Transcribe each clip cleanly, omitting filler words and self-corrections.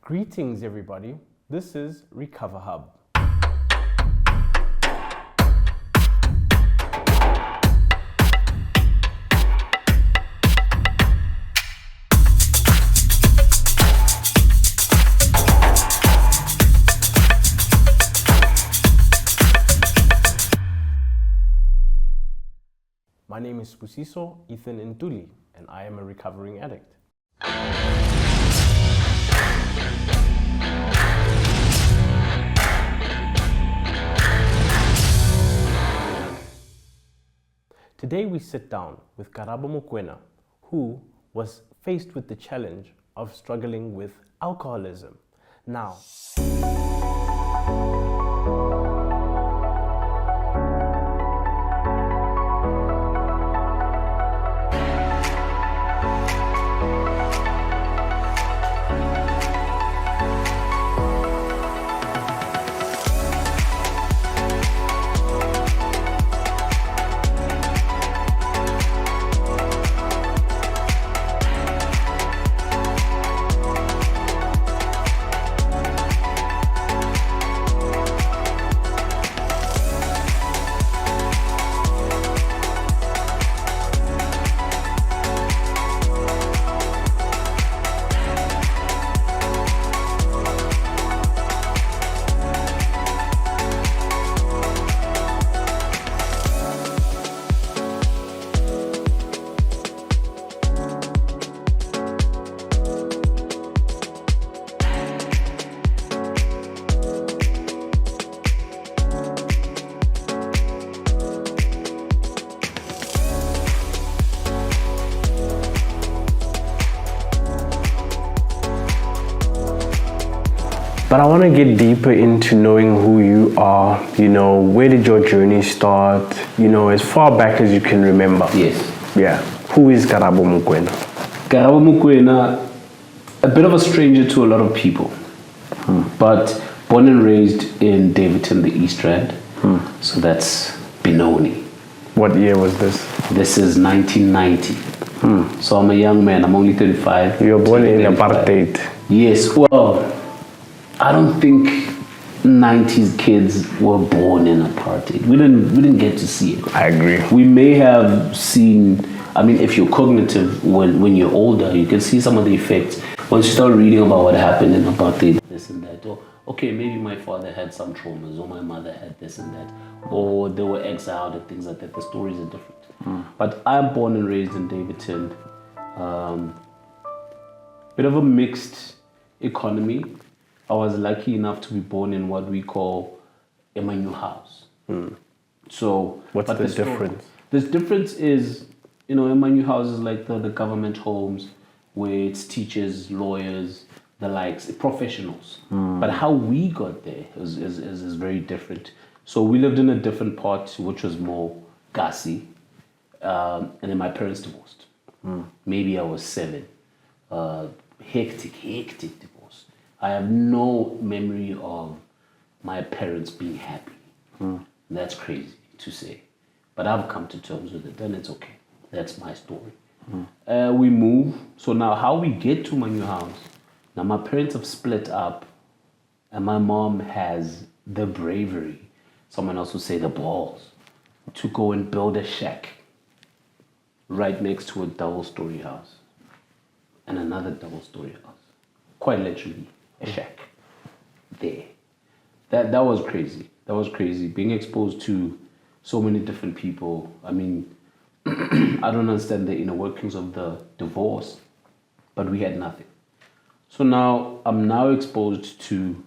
Greetings, everybody. This is RecoverHUB. My name is Spusiso Ethan Ntuli, and I am a recovering addict. Today we sit down with Karabo Mokoena, who was faced with the challenge of struggling with alcoholism. Now, but I want to get deeper into knowing who you are, where did your journey start, as far back as you can remember. Yes. Yeah. Who is Karabo Mokoena? Karabo Mokoena, a bit of a stranger to a lot of people, but born and raised in Davidton, the East Rand. So that's Benoni. What year was this? This is 1990. So I'm a young man, I'm only 35. You were born in apartheid. Yes, well, I don't think 90s kids were born in apartheid. We didn't get to see it. I agree. We may have seen, if you're cognitive when you're older, you can see some of the effects. Once you start reading about what happened in apartheid, this and that, or okay, maybe my father had some traumas, or my mother had this and that, or they were exiled and things like that. The stories are different. But I'm born and raised in Davidton. Bit of a mixed economy. I was lucky enough to be born in what we call a new house. So, what's the difference? The difference is, a new house is like the government homes where it's teachers, lawyers, the likes, professionals. But how we got there is very different. So we lived in a different part, which was more gassy. And then my parents divorced. Maybe I was 7. Hectic divorce. I have no memory of my parents being happy. That's crazy to say. But I've come to terms with it, and it's okay. That's my story. We move. So now how we get to my new house. Now my parents have split up, and my mom has the bravery, someone else would say the balls, to go and build a shack right next to a double-story house and another double-story house. Quite literally, a shack there. That was crazy. That was crazy. Being exposed to so many different people. I don't understand the inner workings of the divorce, but we had nothing. So now I'm now exposed to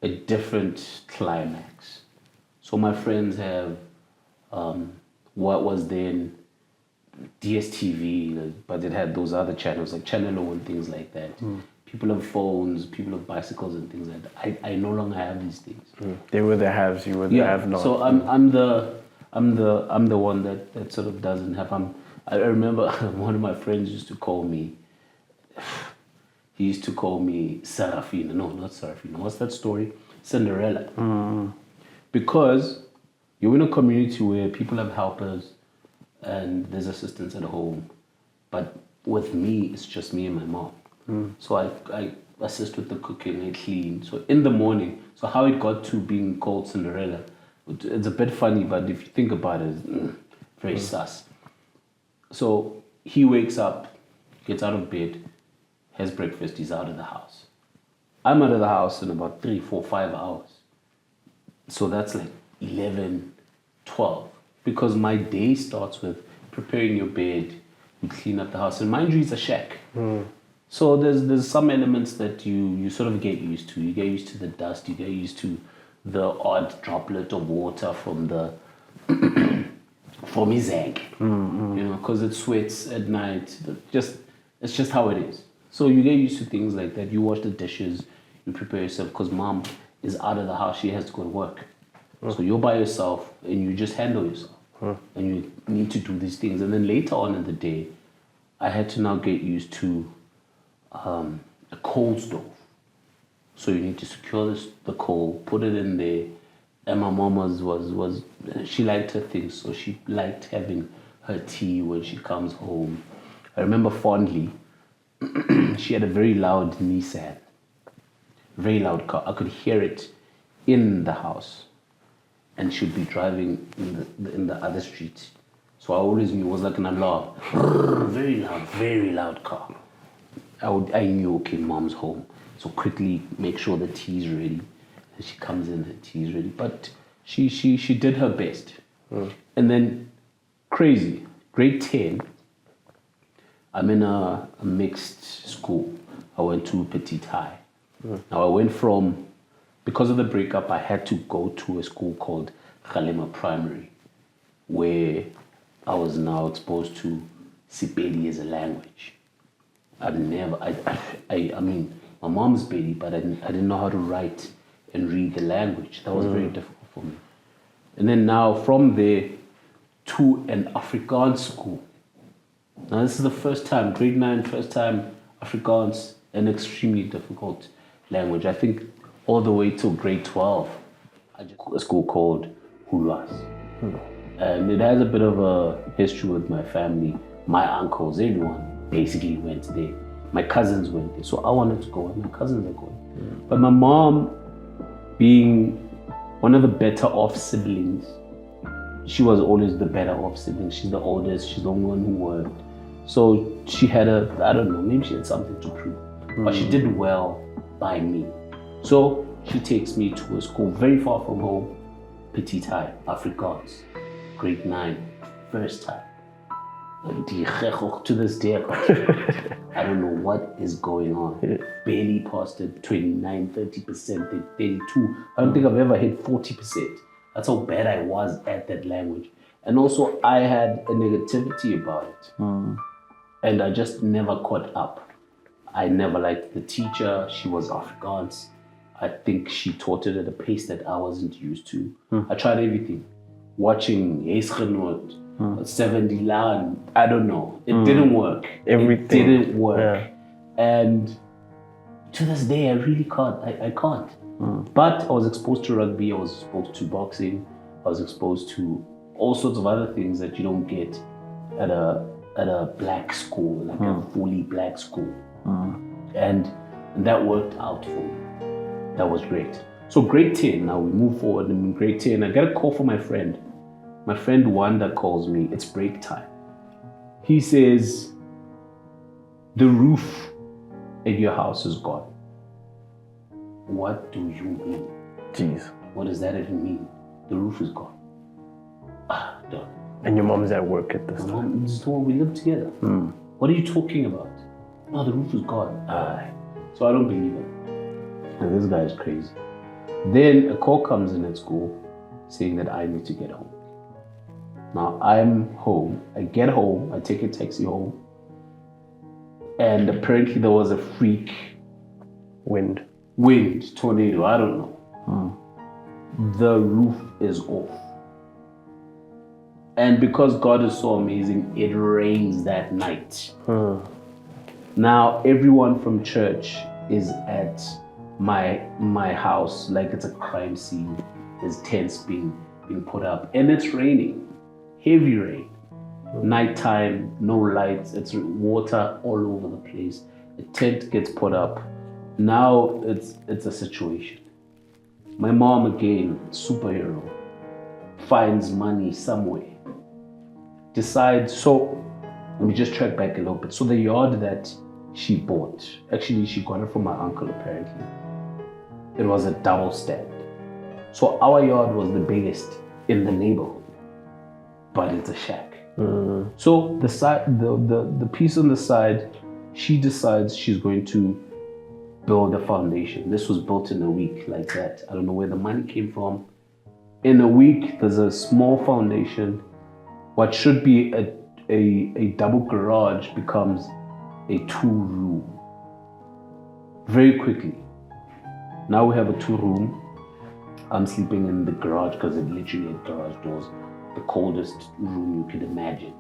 a different climax. So my friends have what was then DSTV, but it had those other channels like Channel O and things like that. People have phones, people have bicycles and things like that. I no longer have these things. They were the haves, you were the have-nots. So I'm the one that sort of doesn't have. I remember one of my friends used to call me. He used to call me Serafina. No, not Serafina. What's that story? Cinderella. Because you're in a community where people have helpers and there's assistance at home. But with me, it's just me and my mom. So assist with the cooking and clean. So in the morning, so how it got to being called Cinderella, it's a bit funny, but if you think about it, it's very sus. So he wakes up, gets out of bed, has breakfast, he's out of the house. I'm out of the house in about 3, 4, 5 hours. So that's like 11, 12. Because my day starts with preparing your bed, you clean up the house. And mind you, it's a shack. So there's some elements that you sort of get used to. You get used to the dust, you get used to the odd droplet of water from the from his egg. You know, because it sweats at night. It's just how it is. So you get used to things like that. You wash the dishes, you prepare yourself, because mom is out of the house, she has to go to work. So you're by yourself and you just handle yourself. And you need to do these things. And then later on in the day, I had to now get used to a coal stove. So you need to secure the coal, put it in there. And my mom was she liked her things, so she liked having her tea when she comes home. I remember fondly, she had a very loud Nissan, very loud car. I could hear it in the house, and she'd be driving in the other street. So I always knew it was like an alarm, very loud car. I knew, okay, mom's home. So quickly make sure the tea's ready. And she comes in, her tea's ready. But she did her best. And then, crazy, grade 10, I'm in a mixed school. I went to Petite High. Now I went from, because of the breakup, I had to go to a school called Kgalema Primary, where I was now exposed to Sepedi as a language. I mean, my mom's Pedi, but I didn't know how to write and read the language. That was very difficult for me. And then now from there to an Afrikaans school. Now this is the first time, grade 9, first time Afrikaans, an extremely difficult language. I think all the way till grade 12, I just a school called Hulas. And it has a bit of a history with my family. My uncles, everyone basically went there. My cousins went there. So I wanted to go and my cousins are going. But my mom, being one of the better off siblings, she was always the better off sibling. She's the oldest, she's the only one who worked. So she had I don't know, maybe she had something to prove. But she did well by me. So she takes me to a school very far from home, Petite High, Afrikaans, grade 9, first time. To this day, I don't know what is going on. Barely passed it, 29, 30%, 32. I don't think I've ever hit 40%. That's how bad I was at that language. And also I had a negativity about it. And I just never caught up. I never liked the teacher. She was Afrikaans. I think she taught it at a pace that I wasn't used to. I tried everything. Watching Heesgenoot, 70 Lan, I don't know. It didn't work. Everything. It didn't work. And to this day, I really can't. I can't. But I was exposed to rugby. I was exposed to boxing. I was exposed to all sorts of other things that you don't get at a black school, like a fully black school. And that worked out for me. That was great. So grade 10, now we move forward. And in grade 10, I get a call from my friend. My friend Wanda calls me. It's break time. He says, the roof at your house is gone. What do you mean? Jeez. What does that even mean? The roof is gone. Done. And your mom's at work at this time? This is the one we live together. What are you talking about? No, the roof is gone. So I don't believe it. And this guy is crazy. Then a call comes in at school saying that I need to get home. Now I'm home. I get home. I take a taxi home. And apparently there was a freak Wind, tornado, I don't know. The roof is off. And because God is so amazing, it rains that night. Now everyone from church is at my house like it's a crime scene. There's tents being put up and it's raining, heavy rain. Nighttime, no lights, it's water all over the place. A tent gets put up Now it's a situation. My mom, again, superhero, finds money somewhere, decides, so let me just track back a little bit. So the yard that she bought, actually she got it from my uncle apparently. It was a double stand. So our yard was the biggest in the neighborhood, but it's a shack. So the side, the piece on the side, she decides she's going to build a foundation. This was built in a week like that. I don't know where the money came from. In a week, there's a small foundation. What should be a double garage becomes a 2-room. Very quickly. Now we have a 2-room. I'm sleeping in the garage because it literally had garage doors. The coldest room you could imagine.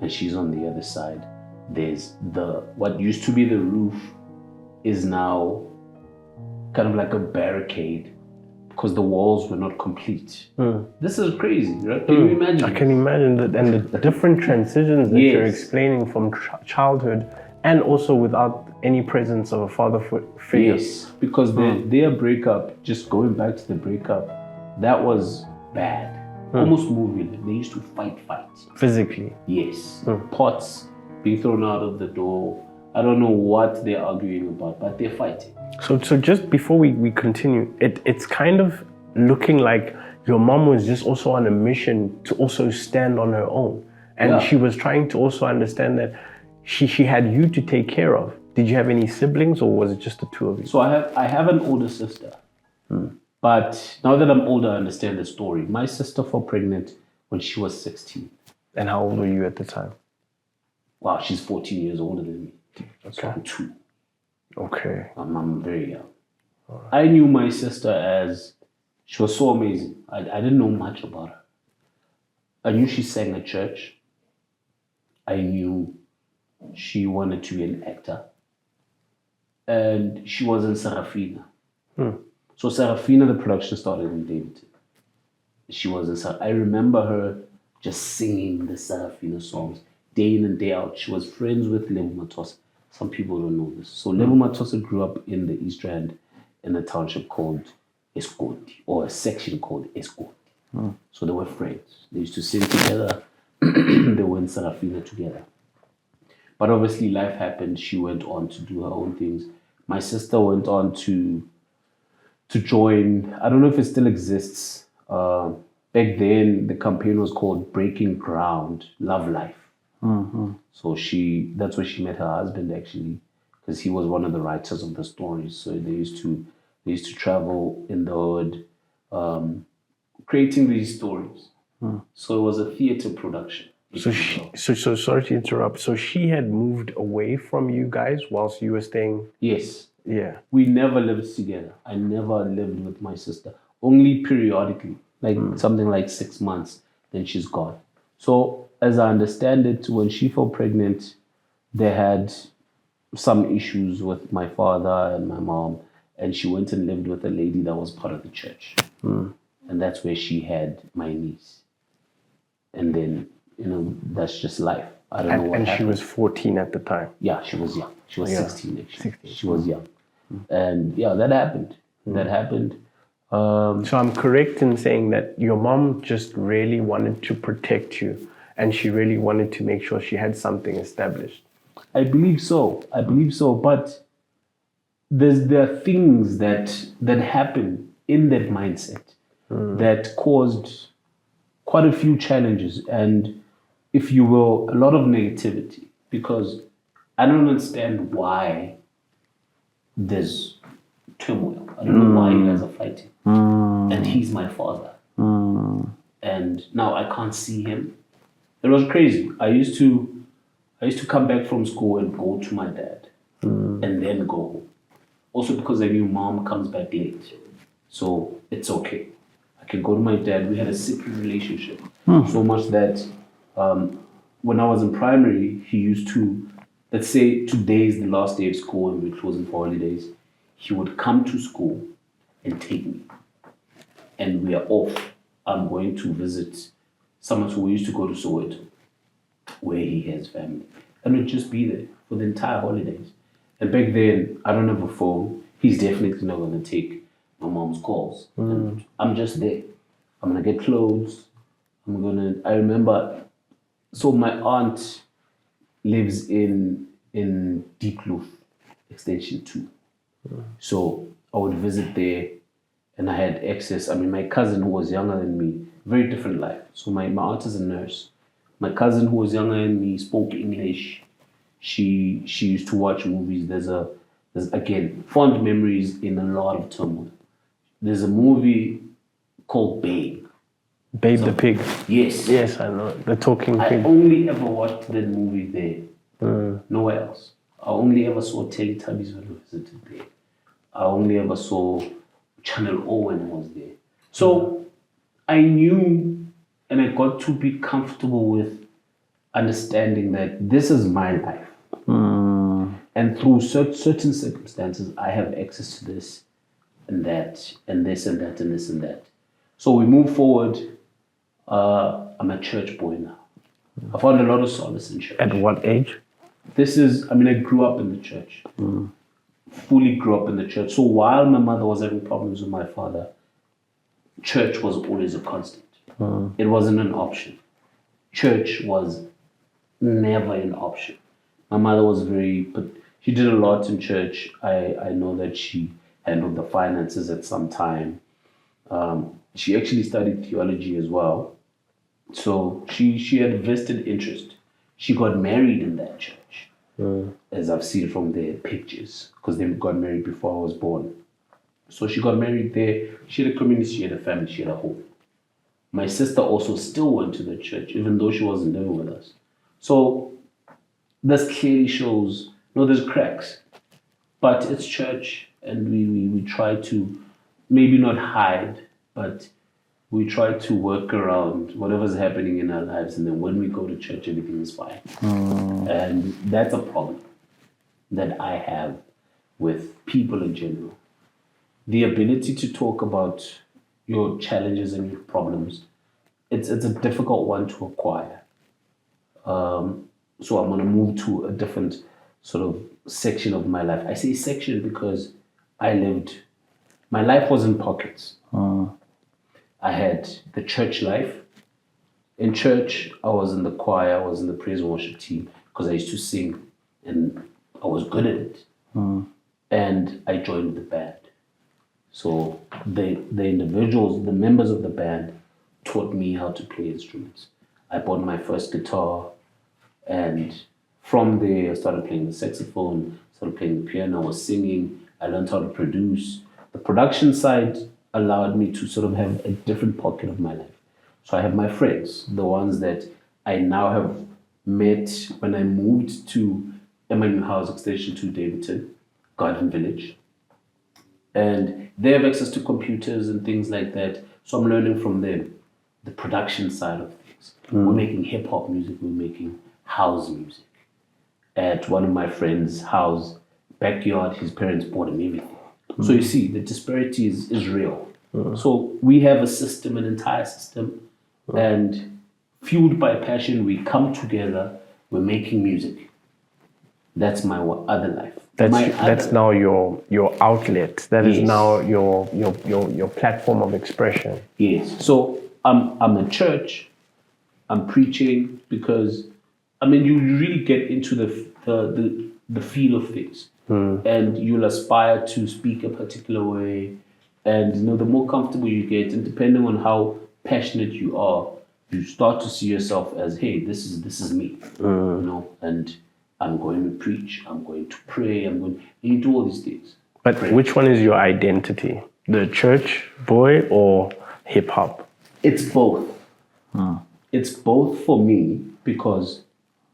And she's on the other side. There's what used to be the roof is now kind of like a barricade because the walls were not complete. This is crazy, right? Can you imagine? I can imagine that, and the different transitions that you're explaining from childhood, and also without any presence of a father figure. Yes, because their breakup, just going back to the breakup, that was bad. Almost movie. They used to fight. Physically. Yes. Pots being thrown out of the door. I don't know what they're arguing about, but they're fighting. So just before we continue, it's kind of looking like your mom was just also on a mission to also stand on her own. And she was trying to also understand that she had you to take care of. Did you have any siblings, or was it just the two of you? So I have an older sister. But now that I'm older, I understand the story. My sister fell pregnant when she was 16. And how old were you at the time? Wow, she's 14 years older than me. Okay. So I'm 2. Okay. I'm very young. Right. I knew my sister as, she was so amazing. I didn't know much about her. I knew she sang at church. I knew she wanted to be an actor. And she was in Serafina. So Serafina, the production started in Davidton. She was in I remember her just singing the Serafina songs day in and day out. She was friends with Lebo Matosa. Some people don't know this. So Lebo Matosa grew up in the East Rand in a township called Escoti, or a section called Escoti. So they were friends. They used to sing together. They were in Serafina together. But obviously life happened. She went on to do her own things. My sister went on to join, I don't know if it still exists. Back then, the campaign was called Breaking Ground, Love Life. So that's where she met her husband, actually, because he was one of the writers of the stories. So they used to travel in the hood, creating these stories. So it was a theater production. So sorry to interrupt. So she had moved away from you guys whilst you were staying? Yes. Yeah. We never lived together. I never lived with my sister. Only periodically, like something like 6 months, then she's gone. So as I understand it, when she fell pregnant, they had some issues with my father and my mom, and she went and lived with a lady that was part of the church. And that's where she had my niece. And then, that's just life. I don't know what happened. And she was 14 at the time? Yeah, she was young. She was 16, actually. 16. She was young. And that happened. That happened. So I'm correct in saying that your mom just really wanted to protect you, and she really wanted to make sure she had something established. I believe so. But there are things that happen in that mindset that caused quite a few challenges and, if you will, a lot of negativity, because I don't understand why there's turmoil. I don't know why you guys are fighting. And he's my father. And now I can't see him. It was crazy. I used to come back from school and go to my dad and then go home. Also because I knew mom comes back late. So it's okay. I can go to my dad. We had a secret relationship. So much that when I was in primary, he used to, let's say today is the last day of school and we're closing for holidays, he would come to school and take me. And we are off. I'm going to visit someone who used to go to Soweto, where he has family. And we'd just be there for the entire holidays. And back then, I don't have a phone. He's definitely not going to take my mom's calls. And I'm just there. I'm going to get clothes. I remember, so my aunt lives in Diepkloof, extension 2. So I would visit there and I had access. I mean, my cousin who was younger than me, very different life. So my aunt is a nurse. My cousin who was younger than me spoke English. She used to watch movies. There's again fond memories in a lot of turmoil. There's a movie called Babe. Babe the Pig. Yes. Yes, I know. The talking I pig. only ever watched that movie there. Nowhere else. I only ever saw Teletubbies when I visited there. I only ever saw Channel O when I was there. So I knew and I got to be comfortable with understanding that this is my life. And through certain circumstances, I have access to this and that and this and that and this and that. So we move forward. I'm a church boy now. I found a lot of solace in church. At what age? I grew up in the church. Fully grew up in the church. So while my mother was having problems with my father, church was always a constant. It wasn't an option. Church was never an option. My mother was she did a lot in church. I know that she handled the finances at some time. She actually studied theology as well. So she had vested interest. She got married in that church, as I've seen from their pictures, because they got married before I was born. So she got married there. She had a community, she had a family, she had a home. My sister also still went to the church, even though she wasn't living with us. So this clearly shows, there's cracks, but it's church, and we try to maybe not hide, but we try to work around whatever's happening in our lives, and then when we go to church, everything is fine. And that's a problem that I have with people in general. The ability to talk about your challenges and your problems, it's a difficult one to acquire. So I'm going to move to a different sort of section of my life. I say section because my life was in pockets. I had the church life. In church, I was in the choir, I was in the praise and worship team because I used to sing and I was good at it. And I joined the band. So the individuals, the members of the band taught me how to play instruments. I bought my first guitar, and from there I started playing the saxophone, started playing the piano, I was singing, I learned how to produce. The production side allowed me to sort of have a different pocket of my life. So I have my friends, the ones that I now have met when I moved to Emmanuel House Extension 2 Davidton, Garden Village. And they have access to computers and things like that. So I'm learning from them the production side of things. We're making hip hop music, we're making house music. At one of my friends' house, backyard, his parents bought him everything. So you see, the disparity is real. So we have a system, an entire system, and fueled by passion, we come together, we're making music. That's my other life. That's now your outlet. That is Yes. now your platform of expression. Yes. So I'm in church, I'm preaching because you really get into the feel of things. And you'll aspire to speak a particular way. And the more comfortable you get, and depending on how passionate you are, you start to see yourself as, hey, this is me. And I'm going to preach, I'm going to pray, and you do all these things. But which one is your identity? The church boy or hip hop? It's both. It's both for me because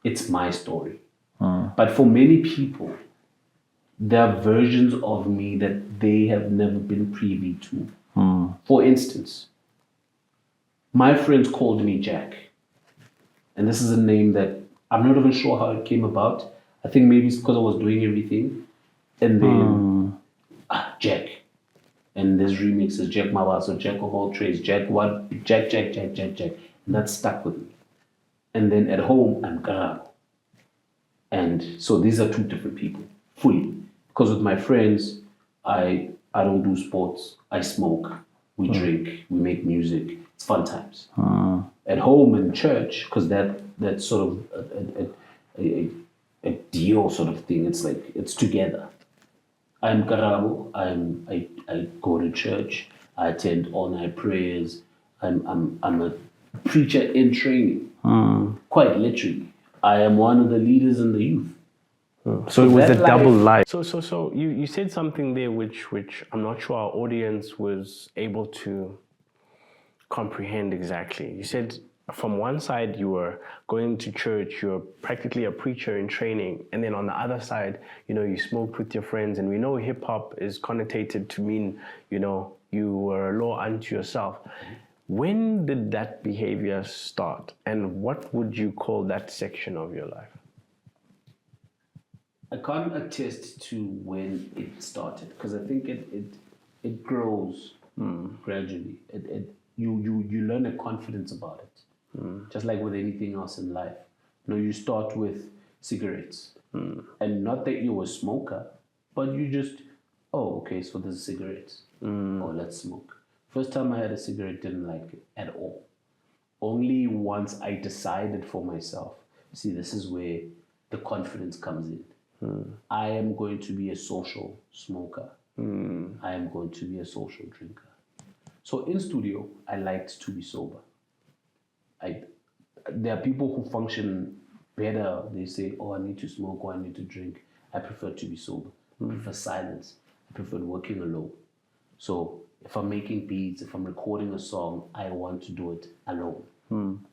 it's my story. But for many people, there are versions of me that they have never been privy to. For instance, my friends called me Jack. And this is a name that I'm not even sure how it came about. I think maybe it's because I was doing everything. And then, Jack. And there's remixes, Jack Maba, so Jack of all trades, Jack what? Jack. And that stuck with me. And then at home, I'm Karabo. And so these are two different people. fully. Because with my friends, I don't do sports. I smoke. We drink. We make music. It's fun times. At home in church, because that's sort of a deal sort of thing. It's like it's together. I'm Karabo. I go to church. I attend all night prayers. I'm a preacher in training. Quite literally, I am one of the leaders in the youth. So it was a that double life- life. So you said something there which I'm not sure our audience was able to comprehend exactly. You said from one side you were going to church, you're practically a preacher in training, and then on the other side, you smoked with your friends, and we know hip hop is connotated to mean, you were a law unto yourself. When did that behavior start, and what would you call that section of your life? I can't attest to when it started because I think it grows gradually. You learn a confidence about it, just like with anything else in life. You start with cigarettes, and not that you're a smoker, but you just, oh, okay, so there's cigarettes. Oh, let's smoke. First time I had a cigarette, didn't like it at all. Only once I decided for myself. See, this is where the confidence comes in. I am going to be a social smoker. I am going to be a social drinker. So in studio, I liked to be sober. There are people who function better. They say, oh, I need to smoke or I need to drink. I prefer to be sober. I prefer silence. I prefer working alone. So if I'm making beats, if I'm recording a song, I want to do it alone.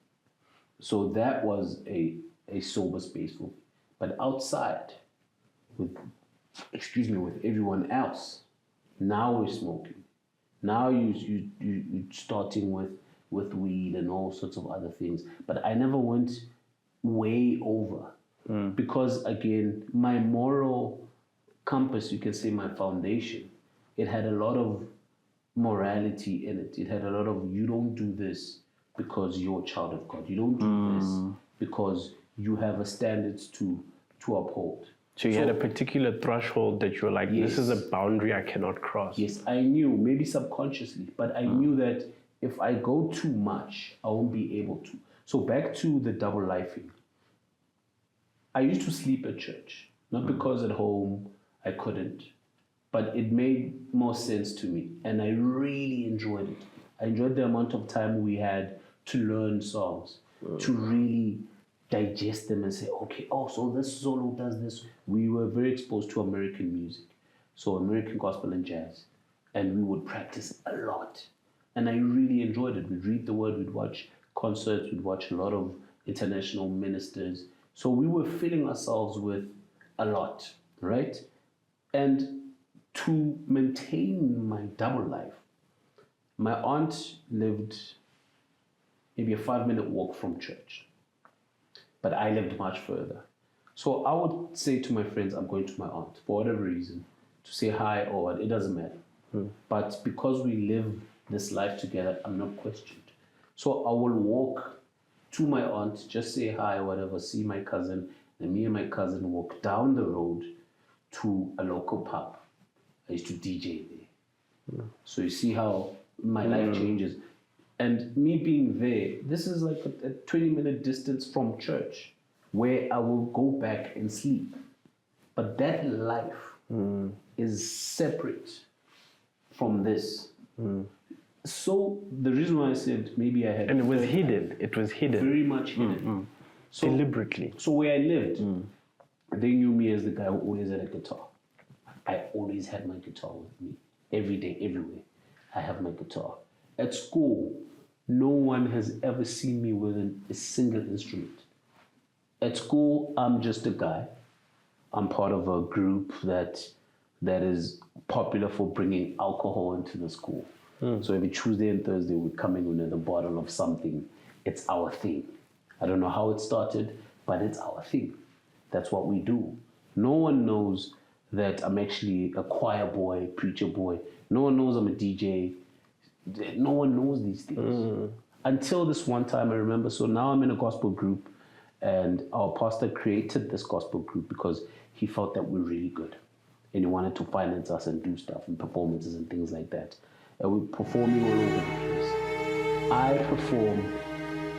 So that was a sober space for me. But outside, with everyone else, now we're smoking. Now you're starting with weed and all sorts of other things. But I never went way over because, again, my moral compass, you can say my foundation, it had a lot of morality in it. It had a lot of, you don't do this because you're a child of God. You don't do this because you have a standards to uphold. So you had a particular threshold that you were like, this is a Yes. boundary I cannot cross. Yes, I knew, maybe subconsciously, but I knew that if I go too much, I won't be able to. So back to the double lifing. I used to sleep at church, not because at home I couldn't, but it made more sense to me, and I really enjoyed it. I enjoyed the amount of time we had to learn songs, to really digest them and say, okay, oh, so this solo does this. We were very exposed to American music, so American gospel and jazz, and we would practice a lot. And I really enjoyed it. We'd read the word, we'd watch concerts, we'd watch a lot of international ministers. So we were filling ourselves with a lot, right? And to maintain my double life, my aunt lived maybe a 5-minute walk from church, but I lived much further. So I would say to my friends, I'm going to my aunt for whatever reason, to say hi or what, it doesn't matter. But because we live this life together, I'm not questioned. So I will walk to my aunt, just say hi, whatever, see my cousin, and me and my cousin walk down the road to a local pub. I used to DJ there. So you see how my life changes. And me being there, this is like a 20-minute distance from church where I will go back and sleep. But that life is separate from this. So the reason why I said maybe I had... And it was hidden. It was hidden. Very much hidden. So, deliberately. So where I lived, they knew me as the guy who always had a guitar. I always had my guitar with me. Every day, everywhere. I have my guitar. At school, no one has ever seen me with a single instrument. At school, I'm just a guy. I'm part of a group that is popular for bringing alcohol into the school. So every Tuesday and Thursday, we come in with a bottle of something. It's our thing. I don't know how it started, but it's our thing. That's what we do. No one knows that I'm actually a choir boy, preacher boy. No one knows I'm a DJ. No one knows these things. Until this one time, I remember, so now I'm in a gospel group, and our pastor created this gospel group because he felt that we're really good. And he wanted to finance us and do stuff and performances and things like that. And we're performing all over the place. I perform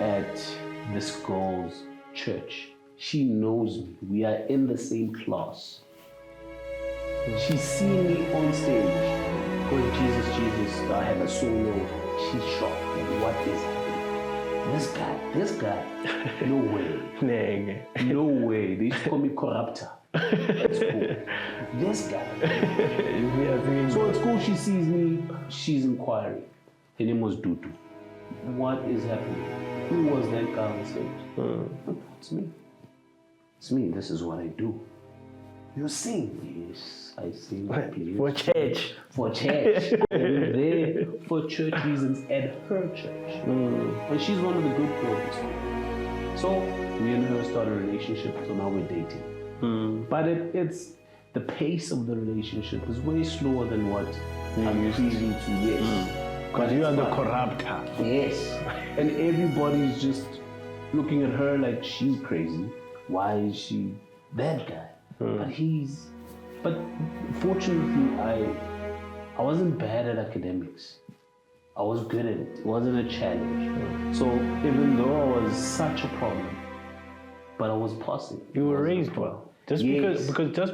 at this girl's church. She knows me. We are in the same class. She's seen me on stage going, Jesus, Jesus, I have a solo. She's shocked. Like, what is happening? This guy, no way. No way. They used to call me corrupter. That's cool. This guy. So at school, she sees me, she's inquiring. Her name was Dudu. What is happening? Who was that guy on stage? It's me. It's me. This is what I do. You sing? Yes, I sing. For church. For church. I'm there for church reasons at her church. And she's one of the good girls. So me and her started a relationship, so now we're dating. But it's the pace of the relationship is way slower than what I'm used to. Yes. Because you are the corrupter. Yes. And everybody's just looking at her like she's crazy. Why is she that guy? But fortunately, I wasn't bad at academics. I was good at it. It wasn't a challenge. So even though I was such a problem, but I was passing. You were raised well. Just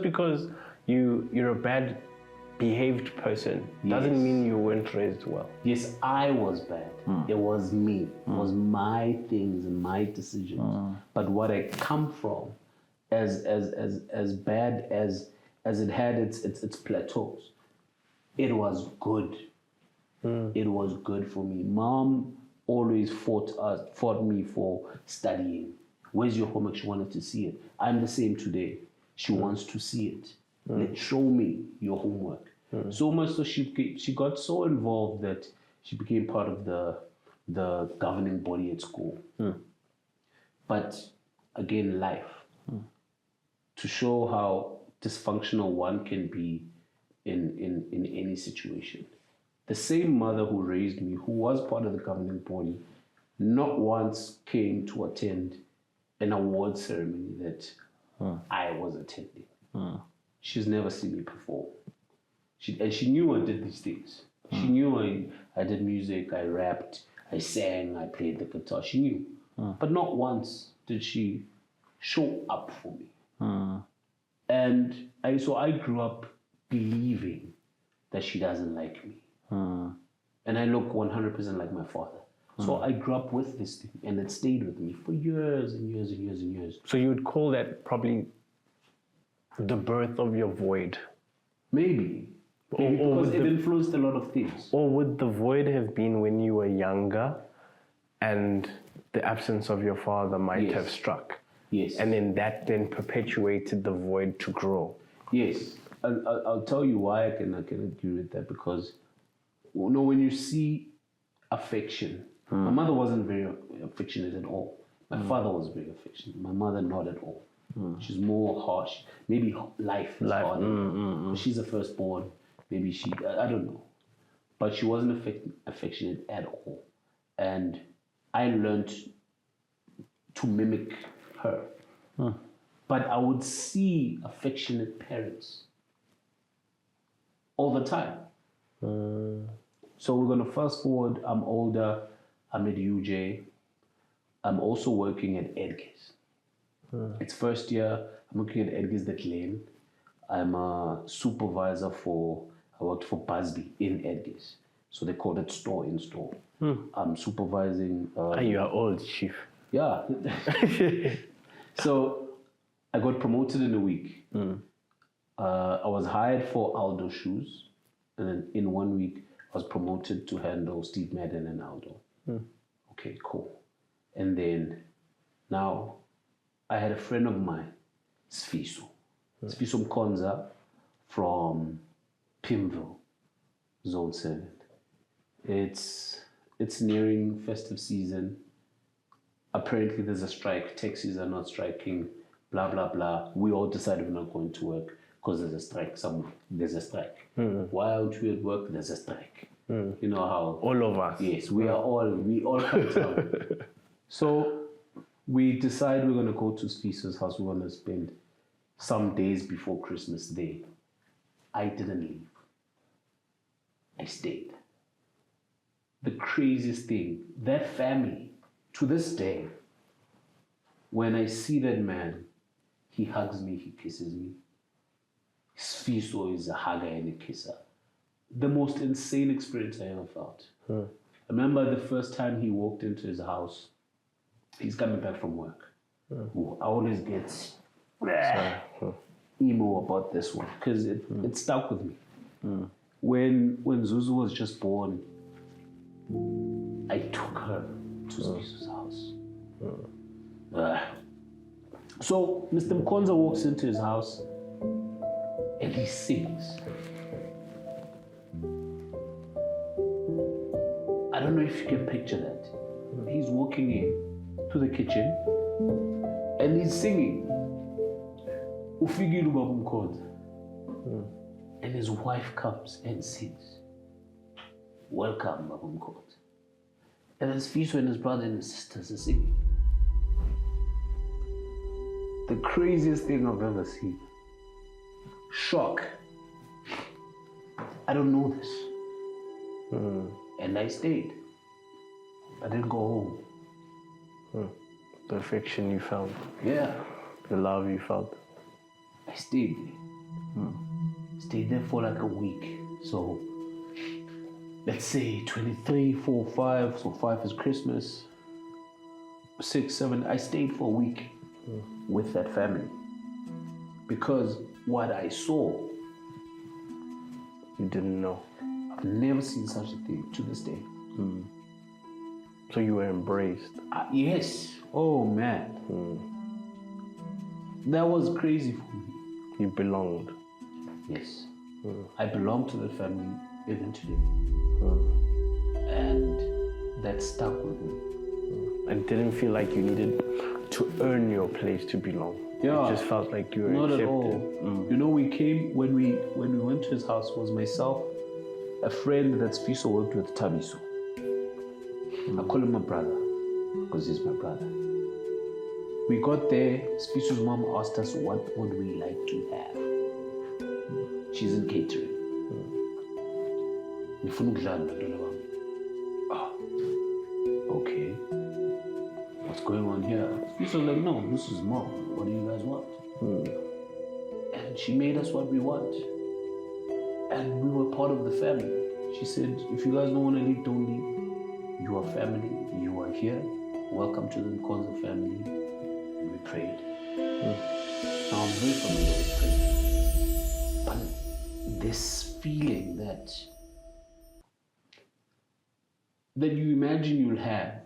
because you're a bad behaved person doesn't mean you weren't raised well. Yes, I was bad. It was me. It was my things and my decisions. But what I come from, as bad as it had its plateaus, it was good. It was good for me. Mom always fought me for studying. Where's your homework? She wanted to see it. I'm the same today. She wants to see it. Show me your homework. So much so she got so involved that she became part of the governing body at school. But again, life. To show how dysfunctional one can be in any situation. The same mother who raised me, who was part of the governing body, not once came to attend an award ceremony that I was attending. She's never seen me perform. She knew I did these things. She knew I did music, I rapped, I sang, I played the guitar. She knew. But not once did she show up for me. And I grew up believing that she doesn't like me. And I look 100% like my father. So I grew up with this thing, and it stayed with me for years and years and years and years. So you would call that probably the birth of your void? Maybe because it influenced a lot of things. Or would the void have been when you were younger and the absence of your father might have struck? Yes. And then that perpetuated the void to grow? Yes. I'll tell you why I can agree with that, because when you see affection, my mother wasn't very affectionate at all. My father was very affectionate. My mother not at all. She's more harsh. Maybe life is harder. She's the firstborn. Maybe I don't know. But she wasn't affectionate at all. And I learned to mimic her. But I would see affectionate parents all the time. So we're going to fast forward. I'm older. I'm at UJ. I'm also working at Edgar's. It's first year. I'm working at Edgar's the Glen. I'm a supervisor I worked for Busby in Edgar's. So they called it store in store. I'm supervising. You are old, chief. Yeah. So I got promoted in a week. I was hired for Aldo shoes. And then in 1 week, I was promoted to handle Steve Madden and Aldo. Okay, cool. And then now I had a friend of mine, Sfiso Mkonza from Pimville, Zone 7. It's nearing festive season. Apparently there's a strike. Taxis are not striking, blah, blah, blah. We all decided we're not going to work because there's a strike somewhere. There's a strike. Why aren't we at work? There's a strike. You know how... All of us. Yes, we all come together. So we decide we're going to go to Sfiso's house. We're going to spend some days before Christmas Day, I didn't leave. I stayed. The craziest thing, that family, to this day, when I see that man, he hugs me, he kisses me. Sfiso is a hugger and a kisser. The most insane experience I ever felt. I remember the first time he walked into his house. He's coming back from work. I always get emo about this one because it stuck with me. When Zuzu was just born, I took her to Zuzu's house. So Mr. Mkonza walks into his house and he sings. I don't know if you can picture that. He's walking in to the kitchen and he's singing. Ufigilu Baba Mkonza. And his wife comes and sings. Welcome, Baba Mkonza. And his Fiso and his brother and his sisters are singing. The craziest thing I've ever seen. Shock. I don't know this. And I stayed. I didn't go home. The affection you felt. Yeah. The love you felt. I stayed there. Stayed there for like a week. So, let's say 23, 4, 5. So 5 is Christmas. 6, 7. I stayed for a week with that family. Because what I saw, You didn't know. I've never seen such a thing to this day. So you were embraced. Yes. Oh man. That was crazy for me. You belonged. Yes. I belong to that family even today. And that stuck with me. And didn't feel like you needed to earn your place to belong. Yeah. It just felt like you were Not accepted. at all. You know, we came when we went to his house. Was myself, a friend that Fiso worked with, Tabiso. I call him my brother because he's my brother. We got there. Fiso's mom asked us what would we like to have. She's in catering. Okay. What's going on here? Fiso's like, no, this is mom. What do you guys want? And she made us what we want. And we were part of the family. She said, if you guys don't want to leave, don't leave. You are family. You are here. Welcome to the Mkonza family. And we prayed. Now I'm very familiar with prayer. But this feeling that you imagine you'll have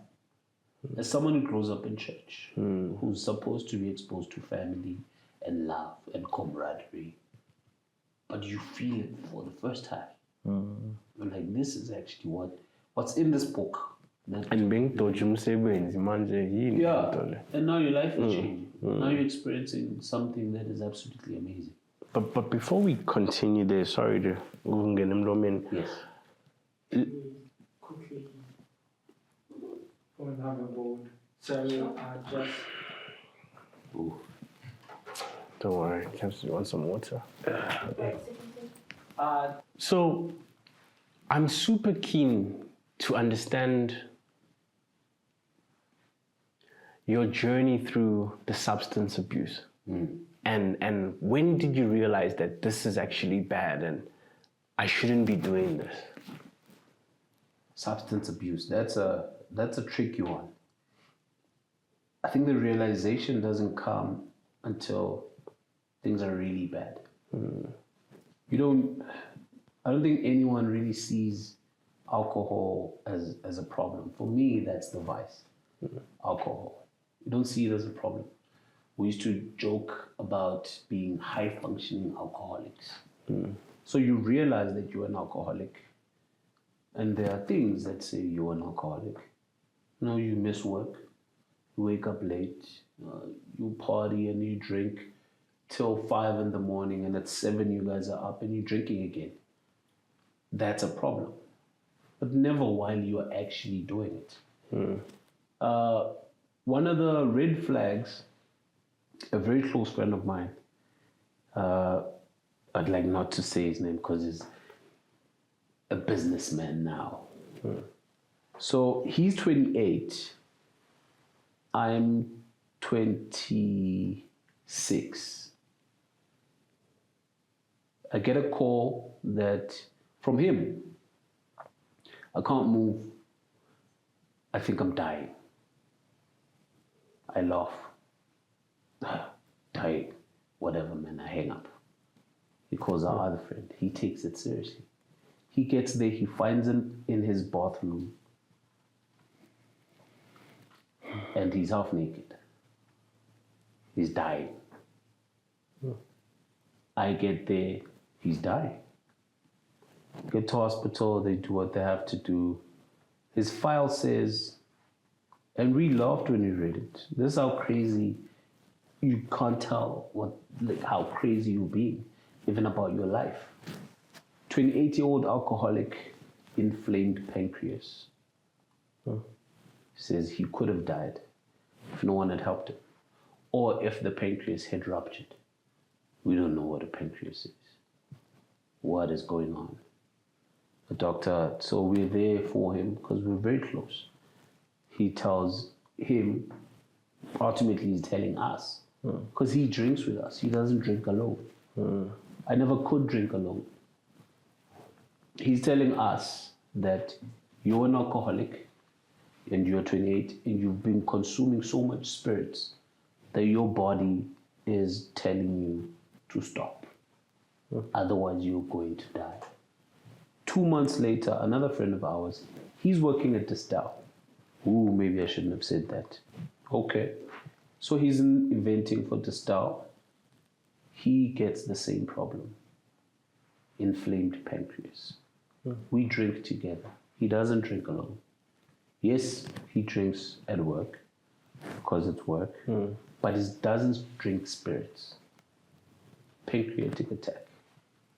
as someone who grows up in church, who's supposed to be exposed to family and love and camaraderie, but you feel it for the first time. You're like, this is actually what's in this book. And being taught umsebenzi manje yini into le. And now your life is changing. Now you're experiencing something that is absolutely amazing. But before we continue there, sorry to ukungena emlomeni. Yes. Quickly, go and have a bowl. So just. Ooh. Don't worry, just want some water. Uh, So, I'm super keen to understand your journey through the substance abuse. And when did you realize that this is actually bad and I shouldn't be doing this? Substance abuse. That's a tricky one. I think the realization doesn't come until things are really bad. I don't think anyone really sees alcohol as a problem. For me, that's the vice. Alcohol. You don't see it as a problem. We used to joke about being high-functioning alcoholics. So you realize that you're an alcoholic. And there are things that say you're an alcoholic. You miss work. You wake up late. You party and you drink till 5 in the morning, and at 7 you guys are up and you're drinking again. That's a problem. But never while you are actually doing it. One of the red flags, a very close friend of mine, I'd like not to say his name because he's a businessman now. So he's 28. I'm 26. I get a call that from him. I can't move. I think I'm dying. I laugh. Dying. Whatever, man. I hang up. He calls our other friend. He takes it seriously. He gets there. He finds him in his bathroom. And he's half naked. He's dying. I get there. He's dying. Get to hospital. They do what they have to do. His file says, and we laughed when we read it. This is how crazy you can't tell how crazy you're being, even about your life. 28-year-old alcoholic, inflamed pancreas. Says he could have died if no one had helped him, or if the pancreas had ruptured. We don't know what a pancreas is. What is going on? The doctor, so we're there for him because we're very close. He tells him, ultimately he's telling us, because he drinks with us. He doesn't drink alone. I never could drink alone. He's telling us that you're an alcoholic and you're 28 and you've been consuming so much spirits that your body is telling you to stop. Otherwise, you're going to die. 2 months later, another friend of ours, he's working at Distal. Ooh, maybe I shouldn't have said that. Okay. So he's inventing for Distal. He gets the same problem. Inflamed pancreas. We drink together. He doesn't drink alone. Yes, he drinks at work because it's work, but he doesn't drink spirits. Pancreatic attack.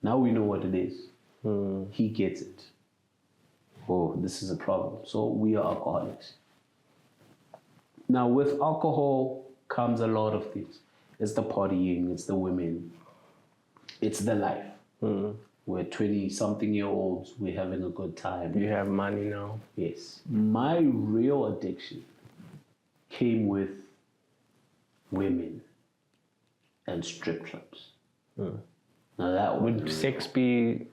Now we know what it is. He gets it. Oh, this is a problem. So we are alcoholics. Now with alcohol comes a lot of things. It's the partying, it's the women, it's the life. We're 20-something-year-olds, we're having a good time. You have money now. Yes. My real addiction came with women and strip clubs. Now that Would sex be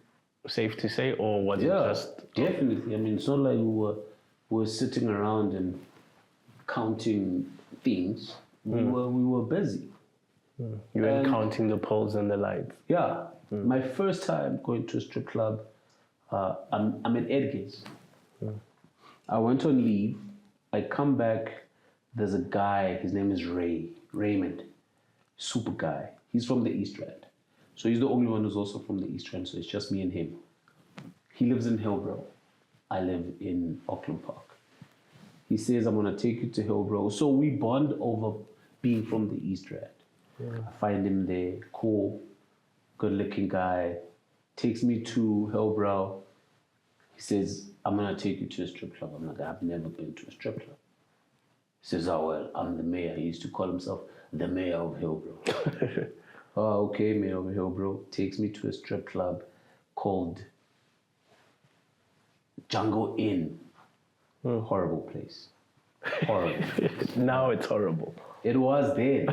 safe to say, or was it just... definitely. I mean, it's not like we were sitting around and counting things. We were busy. You were counting the poles and the lights. Yeah. My first time going to a strip club, I'm at Edgar's. I went on leave. I come back. There's a guy. His name is Raymond. Super guy. He's from the East Rand. So he's the only one who's also from the East Rand. So it's just me and him. He lives in Hillbrow. I live in Auckland Park. He says, I'm going to take you to Hillbrow. So we bond over being from the East Rand. I find him there. Cool. Good-looking guy. Takes me to Hillbrow. He says, I'm going to take you to a strip club. I'm like, I've never been to a strip club. He says, oh, well, I'm the mayor. He used to call himself the mayor of Hillbrow. Oh, okay, mayor of Hillbrow. Takes me to a strip club called Jungle Inn. Horrible place. Horrible. Now it's horrible. It was then.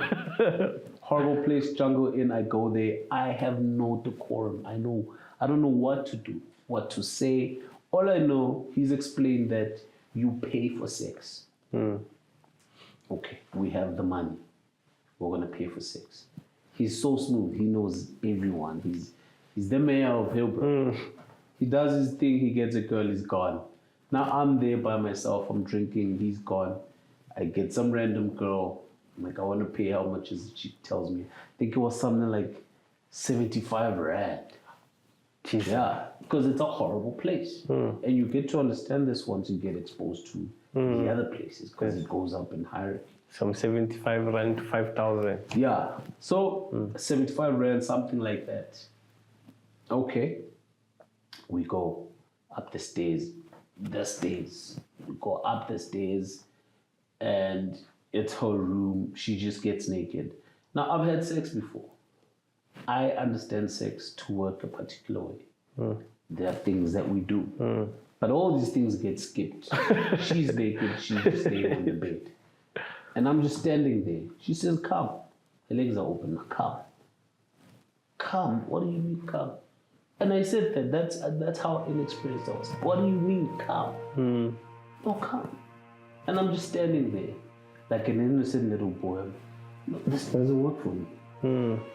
Horrible place, Jungle Inn. I go there. I have no decorum. I don't know what to do, what to say. All I know, he's explained that you pay for sex. Okay, we have the money. We're gonna pay for sex. He's so smooth. He knows everyone. He's the mayor of Hillbrow. He does his thing. He gets a girl. He's gone. Now I'm there by myself. I'm drinking. He's gone. I get some random girl. I'm like, I want to pay. How much is it? She tells me. I think it was something like 75 rand. Jesus. Yeah, because it's a horrible place. And you get to understand this once you get exposed to the other places, because it goes up in hierarchy. Some 75 rand to 5,000. Yeah, so 75 rand, something like that. Okay, we go up the stairs. We go up the stairs, and it's her room. She just gets naked. Now, I've had sex before. I understand sex to work a particular way. There are things that we do. But all these things get skipped. She's naked, she's just laying on the bed. And I'm just standing there. She says, come. Her legs are open. Come. Come? What do you mean, come? And I said that's how inexperienced I was. What do you mean, come? No, come. And I'm just standing there like an innocent little boy. No, this doesn't work for me.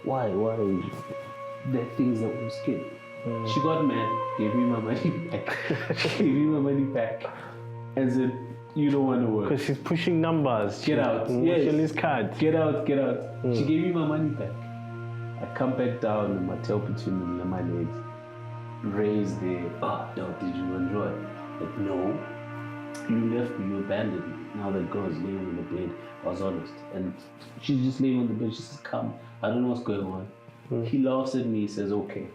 Why? There are things that we skip. She got mad, gave me my money back. And said, you don't want to work. Because she's pushing numbers. Get out. Yes. His card. Get out. She gave me my money back. I come back down and my tail between my legs. Raised there. No, did you enjoy it? Like, no. You left me, you abandoned me. Now the girl's laying on the bed. I was honest. And she's just laying on the bed. She says, come. I don't know what's going on. He laughs at me. He says, okay.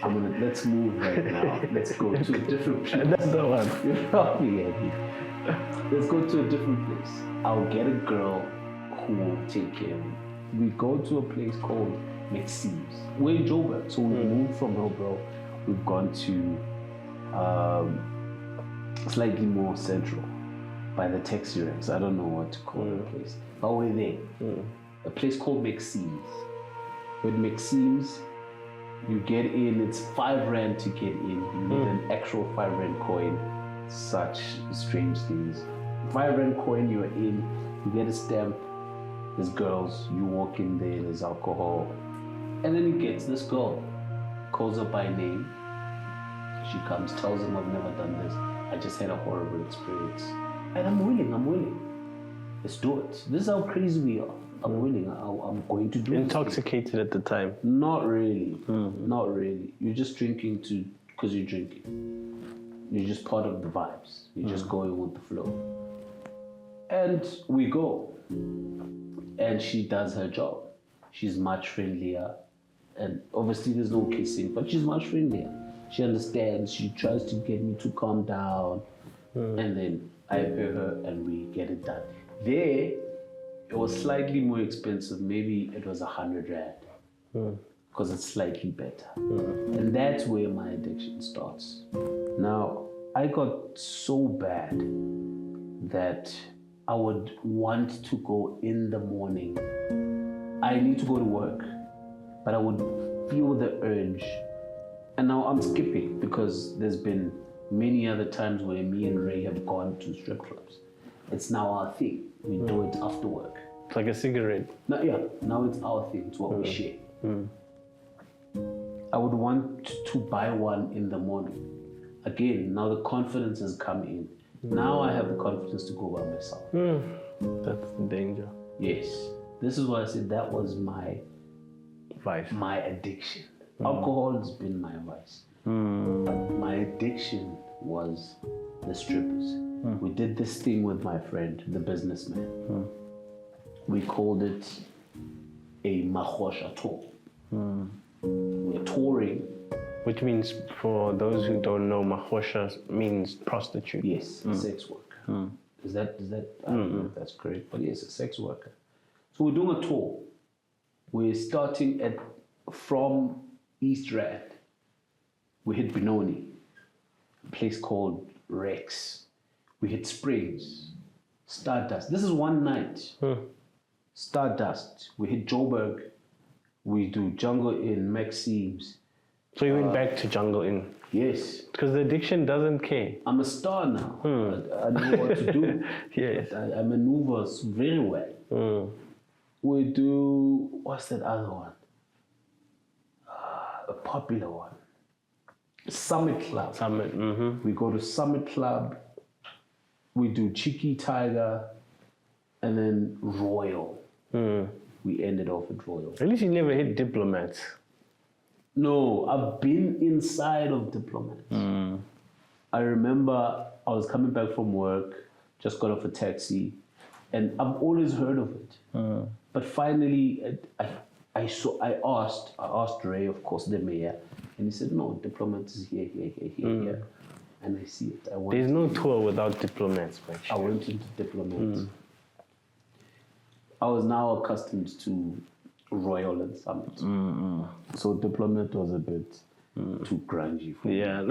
Let's move right now. Let's go to a different place. That's the one. You're laughing at me. Let's go to a different place. I'll get a girl who will take care of me. We go to a place called Maxime's. We're in Joburg, so we moved from Hillbrow. We've gone to slightly more central by the taxi ranks. I don't know what to call the place. But we're there. A place called Maxime's. With Maxime's, you get in, it's 5 rand to get in. You need an actual 5 rand coin. Such strange things. 5 rand coin, you're in, you get a stamp. There's girls, you walk in there, there's alcohol. And then he gets this girl, calls her by name. She comes, tells him, I've never done this. I just had a horrible experience. And I'm willing. Let's do it. This is how crazy we are. I'm willing. I'm going to do it. Intoxicated at the time? Not really. Not really. You're just drinking because you're drinking. You're just part of the vibes. You're just going with the flow. And we go. And she does her job. She's much friendlier. And obviously there's no kissing, but she's much friendlier. She understands. She tries to get me to calm down. And then I pay her and we get it done. There, it was slightly more expensive. Maybe it was 100 rand. Because it's slightly better. And that's where my addiction starts. Now, I got so bad that I would want to go in the morning. I need to go to work, but I would feel the urge. And now I'm skipping because there's been many other times where me and Ray have gone to strip clubs. It's now our thing. We do it after work. It's like a cigarette. Now it's our thing. It's what we share. I would want to buy one in the morning. Again, now the confidence has come in. Now I have the confidence to go by myself. That's the danger. Yes. This is why I said that was my Vice. My addiction. Alcohol has been my vice. But my addiction was the strippers. We did this thing with my friend, the businessman. We called it a mahosha tour. We're touring. Which means, for those who don't know, mahosha means prostitute. Yes, a sex worker. Is that I don't know if that's correct, but yes, a sex worker. So we're doing a tour. We're starting from East Rand. We hit Benoni, a place called Rex. We hit Springs, Stardust. This is one night. Stardust. We hit Joburg. We do Jungle Inn, Maxime's. So you went back to Jungle Inn? Yes. Because the addiction doesn't care. I'm a star now. I know what to do. Yes. I maneuver very well. We do, what's that other one? A popular one. Summit Club. Summit, We go to Summit Club. We do Cheeky Tiger. And then Royal. We ended off at Royal. At least you never hit Diplomats. No, I've been inside of Diplomats. I remember I was coming back from work, just got off a taxi, and I've always heard of it. But finally, I asked Ray, of course, the mayor, and he said, no, Diplomats is here. And I see it. There's no tour without Diplomats, man. I went into Diplomats. I was now accustomed to Royal and Summit. So Diplomat was a bit too grungy for me. Yeah,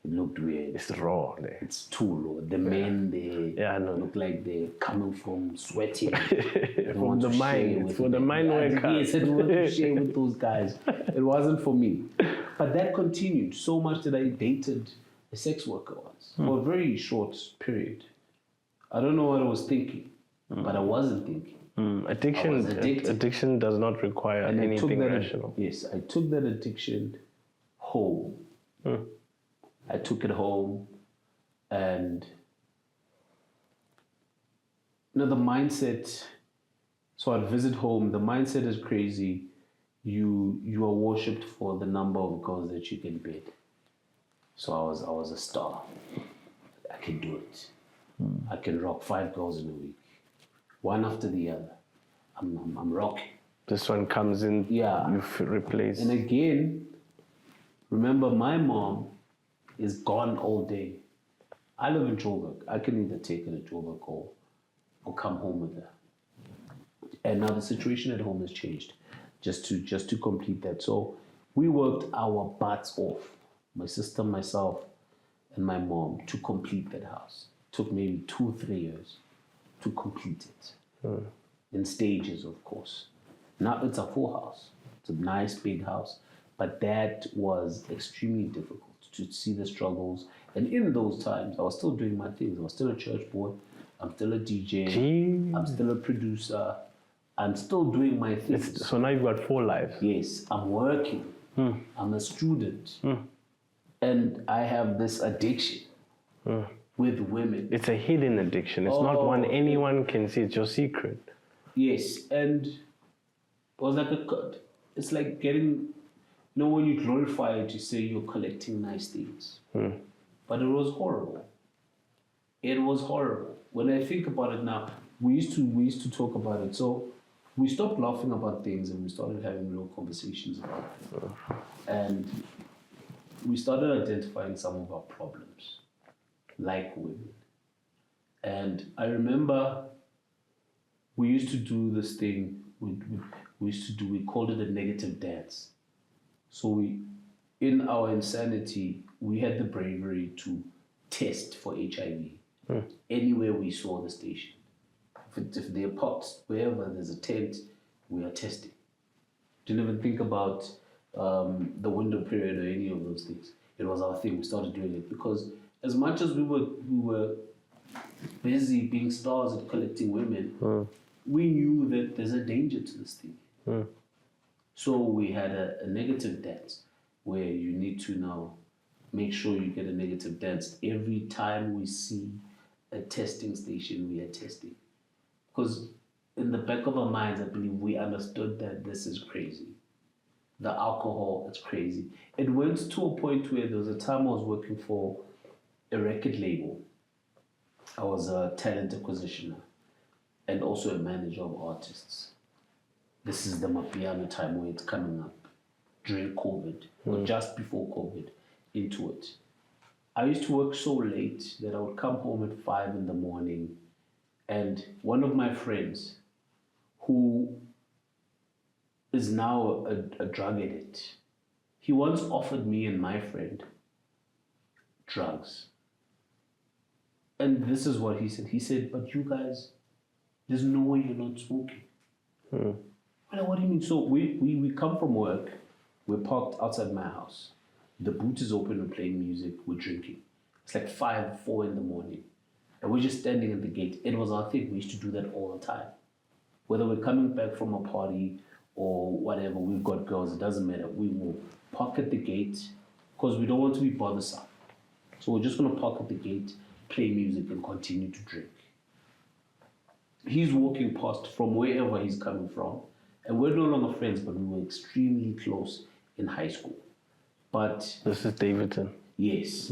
It looked weird. it's raw there. It's too low. The men, they Yeah, I know. look like they're coming from sweating. They From want the to share mine, it's with for the them. mine workers. Yes, I want to share with those guys. It wasn't for me. But that continued so much that I dated a sex worker once for a very short period. I don't know what I was thinking, but I wasn't thinking. Addiction, I was addicted. addiction does not require And I took anything that, rational. yes, I took that addiction home. I took it home, and the mindset. So I'd visit home. The mindset is crazy. You are worshipped for the number of girls that you can bed. So I was a star. I can do it. I can rock 5 girls in a week, one after the other. I'm rocking. This one comes in, Yeah. you replace. And again, remember, my mom is gone all day. I live in Joburg. I can either take her to Joburg or come home with her. And now the situation at home has changed. Just to complete that. So we worked our butts off. My sister, myself, and my mom to complete that house. Took maybe 2-3 years to complete it. In stages, of course. Now it's a full house. It's a nice big house. But that was extremely difficult to see the struggles. And in those times, I was still doing my things. I was still a church boy. I'm still a DJ. Jeez. I'm still a producer. I'm still doing my things. So now you've got 4 lives. Yes, I'm working. I'm a student. And I have this addiction with women. It's a hidden addiction. It's not one anyone can see. It's your secret. Yes, and it was like it's like getting, when you glorify it, you say you're collecting nice things. But it was horrible. It was horrible. When I think about it now, we used to talk about it. So we stopped laughing about things and we started having real conversations about it. And we started identifying some of our problems, like women. And I remember we used to do this thing, we called it a negative dance. So in our insanity, we had the bravery to test for HIV anywhere we saw the station. If there are pots, wherever there's a tent, we are testing. Didn't even think about the window period or any of those things. It was our thing. We started doing it because as much as we were busy being stars at collecting women, we knew that there's a danger to this thing. So we had a negative dance where you need to now make sure you get a negative dance. Every time we see a testing station, we are testing. Because in the back of our minds, I believe we understood that this is crazy. The alcohol, it's crazy. It went to a point where there was a time I was working for a record label. I was a talent acquisitioner and also a manager of artists. This is the Mapiano time where it's coming up during COVID or just before COVID into it. I used to work so late that I would come home at 5 in the morning, and one of my friends who is now a drug addict, he once offered me and my friend drugs. And this is what he said. He said, but you guys, there's no way you're not smoking. I'm like, what do you mean? So we come from work, we're parked outside my house. The boot is open, we're playing music, we're drinking. It's like 4 in the morning. And we're just standing at the gate. It was our thing. We used to do that all the time. Whether we're coming back from a party or whatever, we've got girls, it doesn't matter. We will park at the gate because we don't want to be bothersome. So we're just going to park at the gate, play music, and continue to drink. He's walking past from wherever he's coming from. And we're no longer friends, but we were extremely close in high school. But this is Davidson. Yes.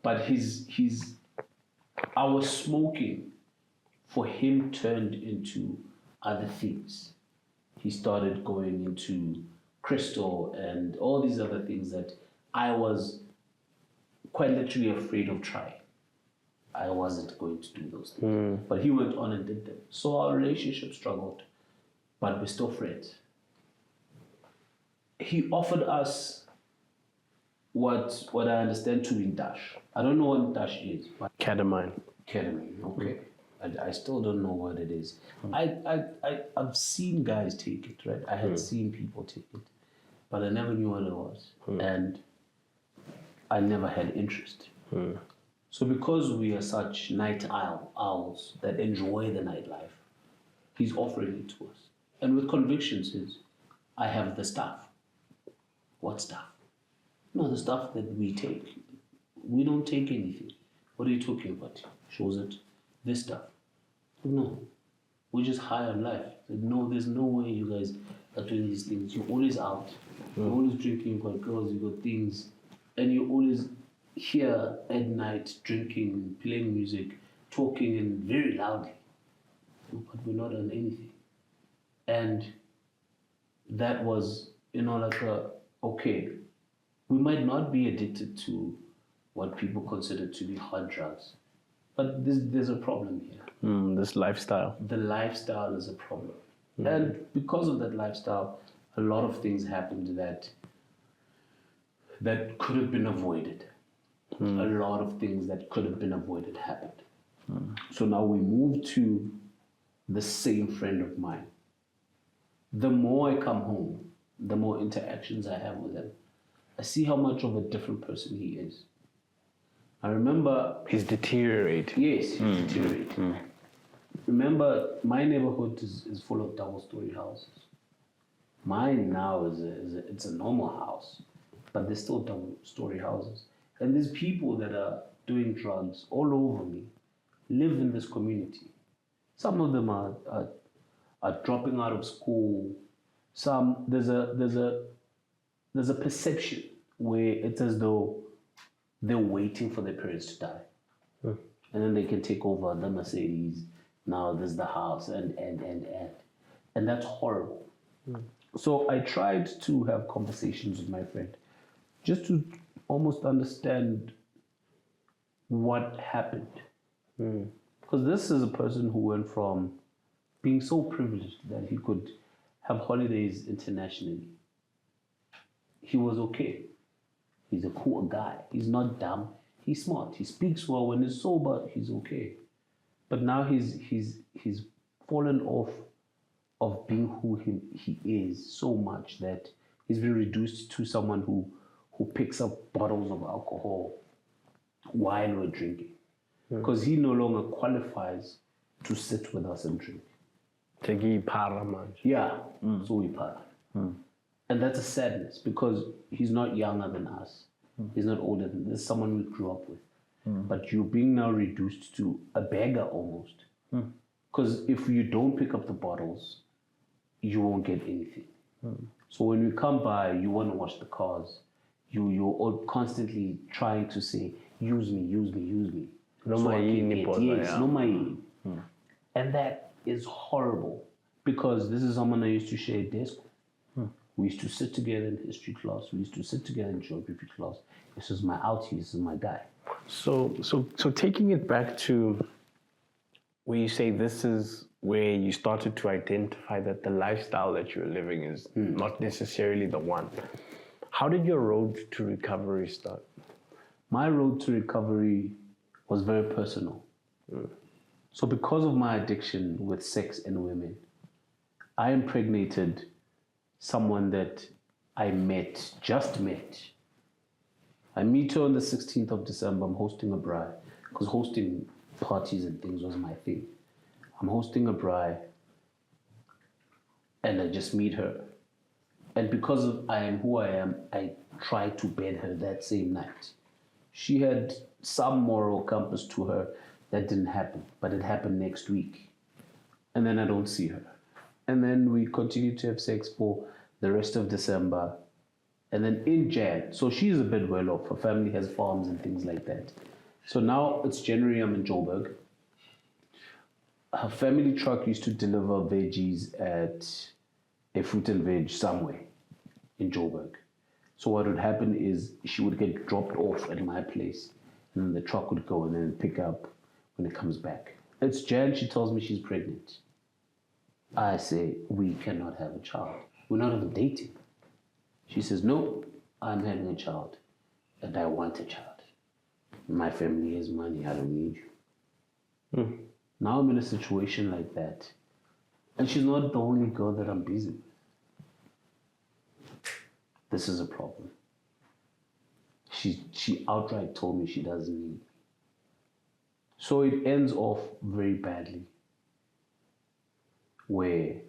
But our smoking for him turned into other things. He started going into crystal and all these other things that I was quite literally afraid of trying. I wasn't going to do those things. But he went on and did them. So our relationship struggled, but we're still friends. he offered us what I understand to be dash. I don't know what dash is, but Ketamine. ketamine. Okay, I still don't know what it is. I've seen guys take it, right? I had seen people take it, but I never knew what it was, and I never had interest. So because we are such night owls that enjoy the nightlife, he's offering it to us, and with conviction says, "I have the stuff." What stuff? No, the stuff that we take. We don't take anything. What are you talking about? Shows it. This stuff. No. We're just high on life. No, there's no way you guys are doing these things. You're always out. You're always drinking. You've got girls, you've got things. And you're always here at night drinking, playing music, talking and very loudly. But we're not on anything. And that was, like okay, we might not be addicted to what people consider to be hard drugs, but there's a problem here. This lifestyle. The lifestyle is a problem. And because of that lifestyle, a lot of things happened that could have been avoided. A lot of things that could have been avoided happened. So now we move to the same friend of mine. The more I come home, the more interactions I have with him, I see how much of a different person he is. I remember... He's deteriorating. Yes, he's deteriorating. Remember, my neighborhood is full of double-story houses. Mine now it's a normal house, but there's still double-story houses. And there's people that are doing drugs all over me, live in this community. Some of them are dropping out of school. Some there's a perception where it's as though they're waiting for their parents to die, and then they can take over the Mercedes. Now there's the house and that's horrible. So I tried to have conversations with my friend, just to almost understand what happened, because this is a person who went from being so privileged that he could have holidays internationally. He was okay. He's a cool guy. He's not dumb. He's smart. He speaks well. When he's sober, he's okay. But now he's fallen off of being who he is so much that he's been reduced to someone who picks up bottles of alcohol while we're drinking. Because he no longer qualifies to sit with us and drink. Yeah, so we para. And that's a sadness because he's not younger than us. He's not older than this. Someone we grew up with. But you're being now reduced to a beggar almost. Because if you don't pick up the bottles, you won't get anything. So when we come by, you want to wash the cars. You're all constantly trying to say, use me, use me, use me. No so no my. And that is horrible because this is someone I used to share a desk with. We used to sit together in history class. We used to sit together in geography class. This is my outie. This is my guy. So taking it back to where you say this is where you started to identify that the lifestyle that you're living is not necessarily the one. How did your road to recovery start? My road to recovery was very personal. So because of my addiction with sex and women, I impregnated someone that I just met. I meet her on the 16th of December. I'm hosting a braai, because hosting parties and things was my thing. I'm hosting a braai, and I just meet her. And because of I am who I am, I try to bed her that same night. She had some moral compass to her that didn't happen, but it happened next week. And then I don't see her. And then we continue to have sex for the rest of December. And then in Jan, so she's a bit well off. Her family has farms and things like that. So now it's January, I'm in Joburg. Her family truck used to deliver veggies at a fruit and veg somewhere in Joburg. So what would happen is she would get dropped off at my place, and then the truck would go and then pick up when it comes back. It's Jan, she tells me she's pregnant. I say, we cannot have a child. We're not even dating. She says, no, I'm having a child and I want a child. My family has money, I don't need you. Now I'm in a situation like that. And she's not the only girl that I'm busy with. This is a problem. She outright told me she doesn't need me. So it ends off very badly. Where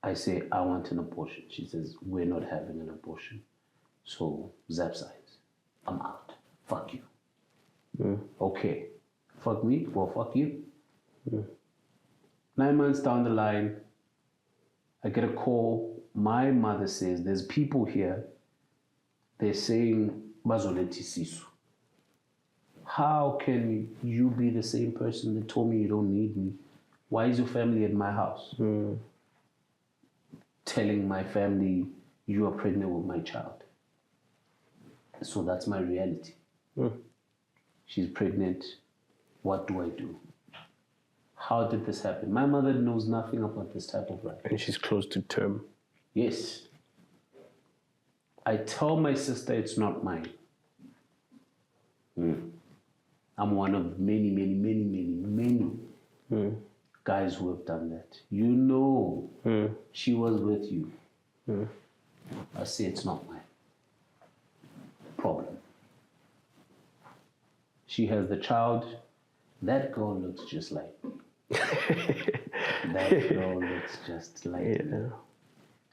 I say, I want an abortion. She says, we're not having an abortion. So zap sides. I'm out. Fuck you. Okay. Fuck me? Well, fuck you. 9 months down the line, I get a call. My mother says, there's people here. They're saying, Bazoleti Sisu. How can you be the same person that told me you don't need me? Why is your family at my house? Telling my family you are pregnant with my child. So that's my reality. She's pregnant. What do I do? How did this happen? My mother knows nothing about this type of life. And she's close to term. Yes. I tell my sister it's not mine. I'm one of many guys who have done that. You know, she was with you. I say it's not mine. Problem. She has the child. That girl looks just like me. That girl looks just like me.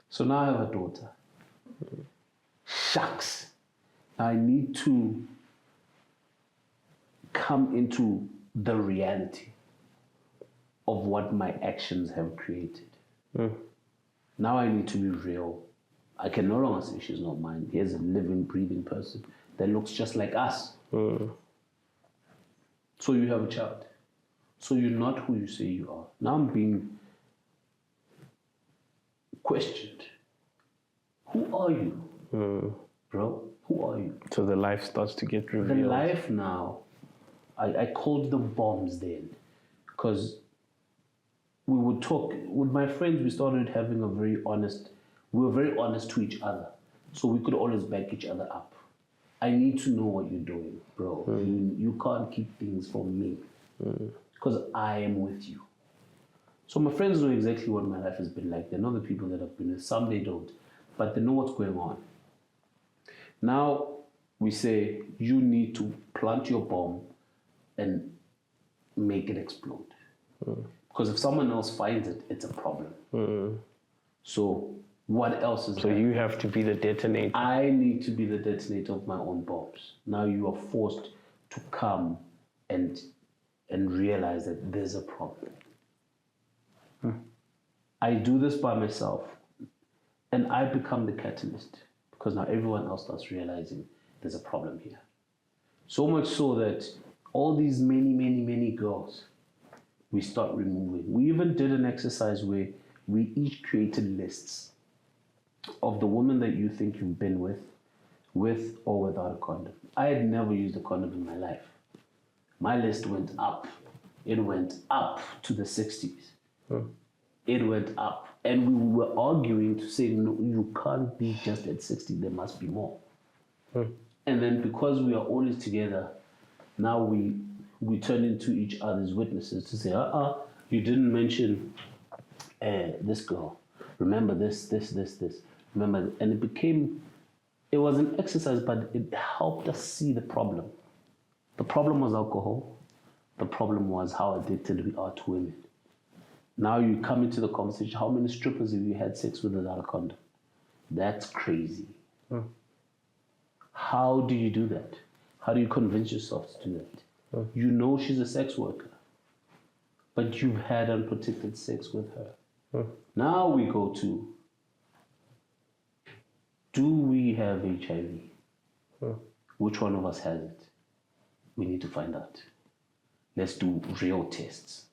So now I have a daughter. Shucks. I need to come into the reality of what my actions have created. Now I need to be real. I can no longer say she's not mine. Here's a living, breathing person that looks just like us. So you have a child. So you're not who you say you are. Now I'm being questioned. Who are you? Bro, who are you? So the life starts to get revealed. The life now, I called them bombs then. Because we would talk, with my friends, we started having we were very honest to each other. So we could always back each other up. I need to know what you're doing, bro. You can't keep things from me. Because I am with you. So my friends know exactly what my life has been like. They know the people that I've been with. Some they don't. But they know what's going on. Now we say, you need to plant your bomb and make it explode. Because if someone else finds it, it's a problem. So what else is So there? you have to be the detonator. I need to be the detonator of my own bombs. Now you are forced to come and realize that there's a problem. I do this by myself and I become the catalyst because now everyone else starts realizing there's a problem here. So much so that all these many girls, we start removing. We even did an exercise where we each created lists of the women that you think you've been with or without a condom. I had never used a condom in my life. My list went up. It went up to the 60s. It went up. And we were arguing to say, no, you can't be just at 60, there must be more. And then because we are always together, now we turn into each other's witnesses to say, you didn't mention this girl. Remember this. Remember, and it was an exercise, but it helped us see the problem. The problem was alcohol. The problem was how addicted we are to women. Now you come into the conversation, how many strippers have you had sex with without a condom? That's crazy. How do you do that? How do you convince yourself to do that? You know she's a sex worker, but you've had unprotected sex with her. Now we go to, do we have HIV? Which one of us has it? We need to find out. Let's do real tests.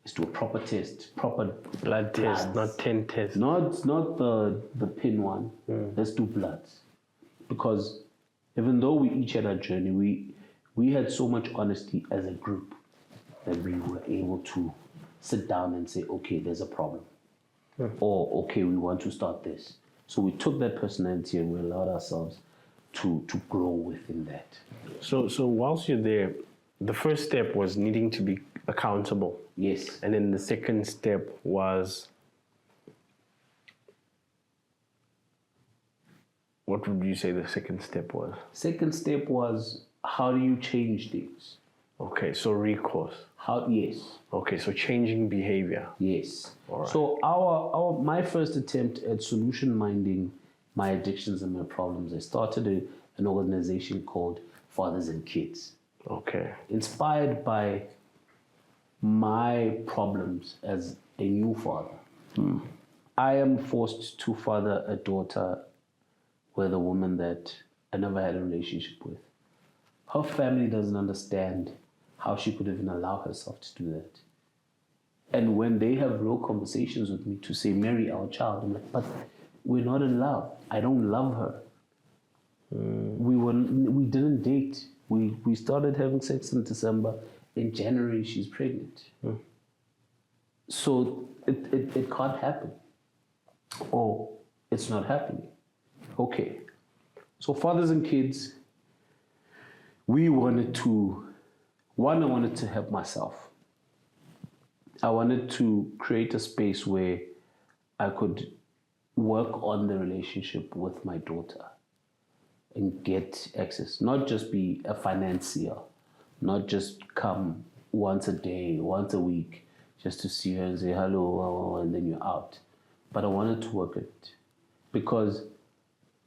Let's do a proper test, proper Blood test, not 10 tests. Not the pin one. Let's do bloods. Because even though we each had our journey, we had so much honesty as a group that we were able to sit down and say, okay, there's a problem. Or, okay, we want to start this. So we took that personality and we allowed ourselves to grow within that. So whilst you're there, the first step was needing to be accountable. Yes. And then the second step was, what would you say the second step was? Second step was, how do you change things? Okay, so recourse. Yes. Okay, so changing behavior. Yes. All right. So my first attempt at solution minding my addictions and my problems, I started an organization called Fathers and Kids. Okay. Inspired by my problems as a new father. I am forced to father a daughter with a woman that I never had a relationship with. Her family doesn't understand how she could even allow herself to do that. And when they have real conversations with me to say, marry our child, I'm like, but we're not in love. I don't love her. We didn't date. We started having sex in December. In January, she's pregnant. So it can't happen. Or it's not happening. Okay. So Fathers and Kids, I wanted to help myself. I wanted to create a space where I could work on the relationship with my daughter and get access, not just be a financier, not just come once a day, once a week, just to see her and say hello, and then you're out. But I wanted to work it because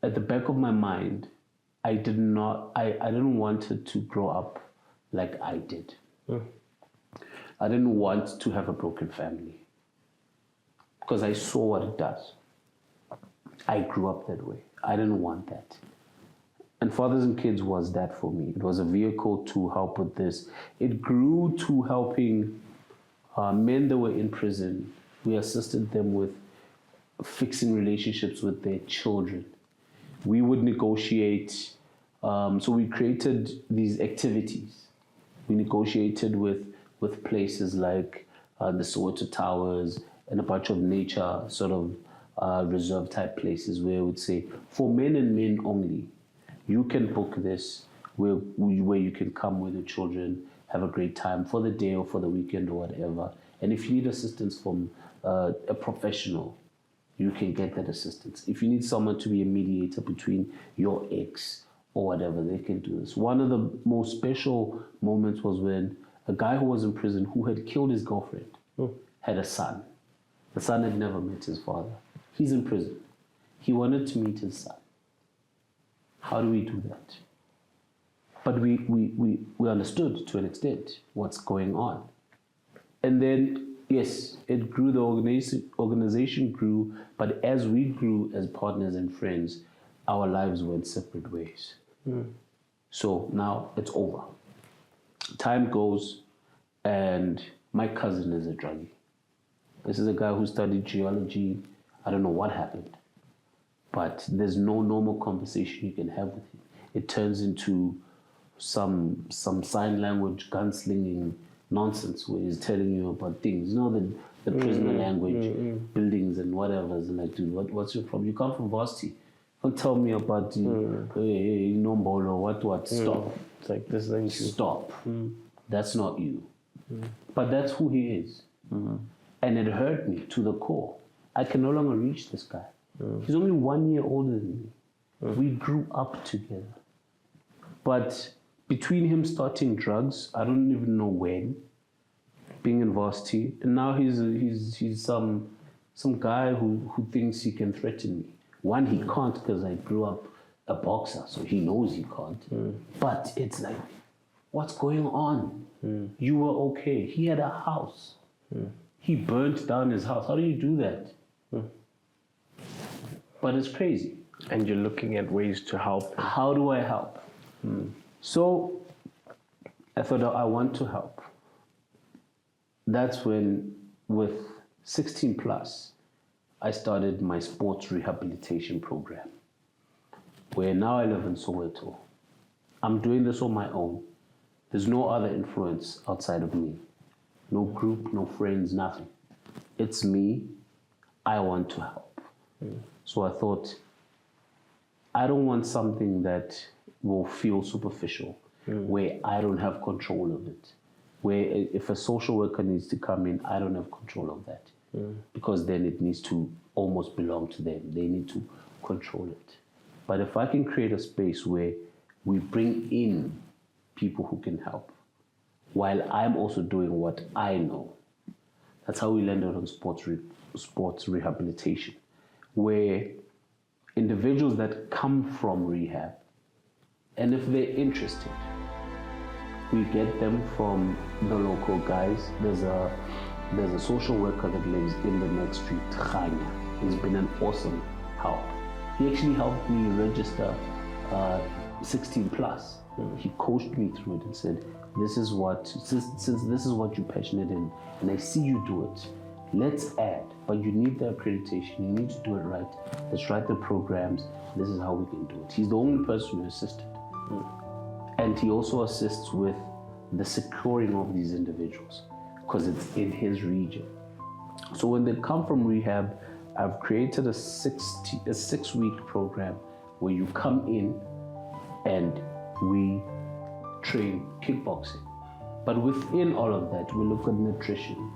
at the back of my mind, I didn't want her to grow up like I did. I didn't want to have a broken family because I saw what it does. I grew up that way. I didn't want that. And Fathers and Kids was that for me. It was a vehicle to help with this. It grew to helping men that were in prison. We assisted them with fixing relationships with their children. We would negotiate. So we created these activities. We negotiated with places like the Soweto Towers and a bunch of nature sort of reserve type places where I would say, for men and men only, you can book this where you can come with your children, have a great time for the day or for the weekend or whatever. And if you need assistance from a professional, you can get that assistance. If you need someone to be a mediator between your ex or whatever, they can do this. One of the most special moments was when a guy who was in prison who had killed his girlfriend had a son. The son had never met his father. He's in prison. He wanted to meet his son. How do we do that? But we understood to an extent what's going on. And then, yes, it grew, the organization grew, but as we grew as partners and friends, our lives went separate ways. So now it's over. Time goes, and my cousin is a druggie. This is a guy who studied geology. I don't know what happened, but there's no normal conversation you can have with him. It turns into some sign language gunslinging nonsense where he's telling you about things. You know, the prisoner language, buildings and whatever. And like, dude, what's your problem? You come from varsity. Don't tell me about the nombolo, what. Stop. It's like, this thing. Stop. That's not you. But that's who he is. And it hurt me to the core. I can no longer reach this guy. He's only 1 year older than me. We grew up together. But between him starting drugs, I don't even know when, being in varsity, and now he's some guy who thinks he can threaten me. One, he can't because I grew up a boxer, so he knows he can't. But it's like, what's going on? You were okay. He had a house. He burnt down his house. How do you do that? But it's crazy. And you're looking at ways to help. How do I help? So I thought, I want to help. That's when, with 16 plus, I started my sports rehabilitation program, where now I live in Soweto. I'm doing this on my own. There's no other influence outside of me. No group, no friends, nothing. It's me. I want to help. So I thought, I don't want something that will feel superficial, where I don't have control of it. Where if a social worker needs to come in, I don't have control of that. Because then it needs to almost belong to them. They need to control it. But if I can create a space where we bring in people who can help, while I'm also doing what I know. That's how we landed on sports rehabilitation, where individuals that come from rehab, and if they're interested, we get them from the local guys. There's a social worker that lives in the next street, Khanya. He's been an awesome help. He actually helped me register 16 plus. He coached me through it and said, this is what, since this is what you're passionate in, and I see you do it, let's add, but you need the accreditation, you need to do it right. Let's write the programs, this is how we can do it. He's the only person who assisted. And he also assists with the securing of these individuals, because it's in his region. So when they come from rehab, I've created a 6-week program where you come in and we train kickboxing. But within all of that, we look at nutrition.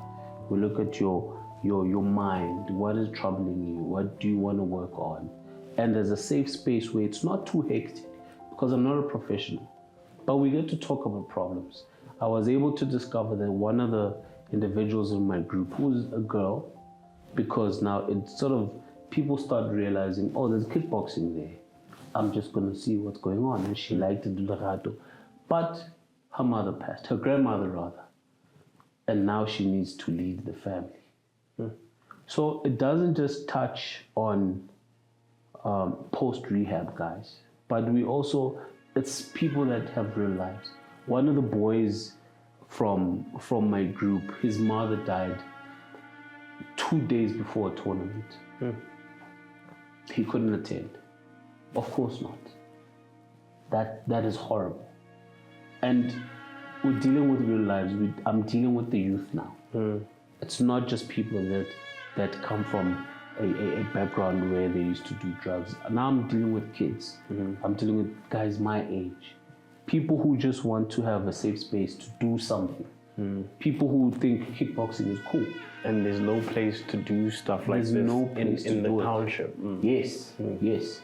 We look at your mind. What is troubling you? What do you want to work on? And there's a safe space where it's not too hectic, because I'm not a professional. But we get to talk about problems. I was able to discover that one of the individuals in my group, who's a girl, because now it's sort of, people start realizing, oh, there's kickboxing there. I'm just going to see what's going on. And she liked to do Lerato. But her mother passed, her grandmother rather. And now she needs to lead the family. So it doesn't just touch on post-rehab guys, but we also, it's people that have real lives. One of the boys from my group, his mother died 2 days before a tournament. He couldn't attend. Of course not. That is horrible. And we're dealing with real lives. I'm dealing with the youth now. It's not just people that come from a background where they used to do drugs. Now I'm dealing with kids. I'm dealing with guys my age. People who just want to have a safe space to do something. People who think kickboxing is cool. And there's no place to do stuff like this in the township. Yes, yes.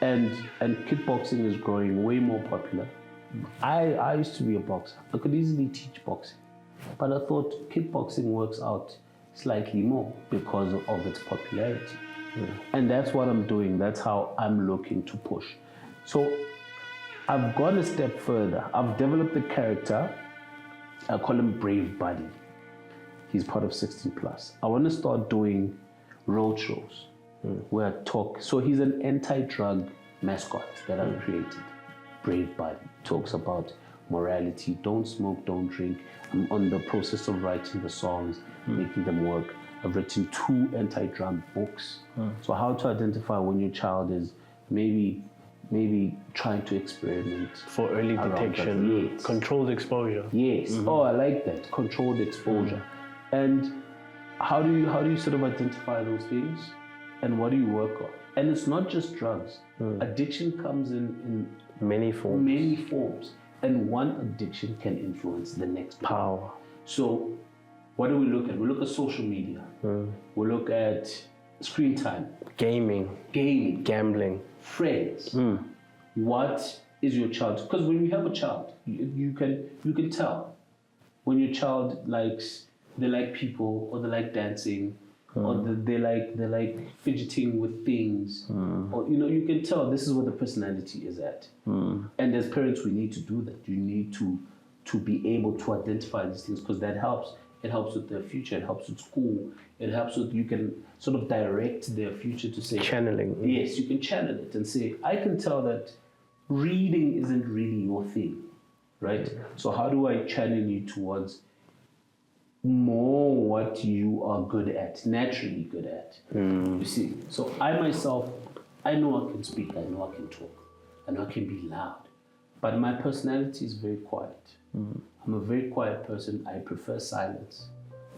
And kickboxing is growing way more popular. I used to be a boxer. I could easily teach boxing. But I thought kickboxing works out slightly more because of its popularity. And that's what I'm doing. That's how I'm looking to push. So I've gone a step further. I've developed the character. I call him Brave Buddy. He's part of 16 plus. I want to start doing road shows where I talk. So he's an anti-drug mascot that I've created. Brave Buddy talks about morality. Don't smoke, don't drink. I'm on the process of writing the songs, making them work. I've written 2 anti-drug books. So how to identify when your child is maybe trying to experiment. For early detection, yes. Controlled exposure. Yes. Oh, I like that. Controlled exposure. And how do you sort of identify those things? And what do you work on? And it's not just drugs. Addiction comes in many forms. And one addiction can influence the next one. Power. So what do we look at? We look at social media. We look at screen time. Gaming. Gambling. Friends. What is your child? Because when you have a child, you can tell when your child they like people, or they like dancing, or they like fidgeting with things, or you can tell this is where the personality is at. And as parents, we need to do that. You need to be able to identify these things, because that helps. It helps with their future. It helps with school. It helps with, you can sort of direct their future to say... Channeling. Yes, you can channel it and say, I can tell that reading isn't really your thing, right? So how do I channel you towards more what you are good at, naturally good at? You see, so I myself, I know I can speak, I know I can talk, I know I can be loud, but my personality is very quiet. I'm a very quiet person. I prefer silence,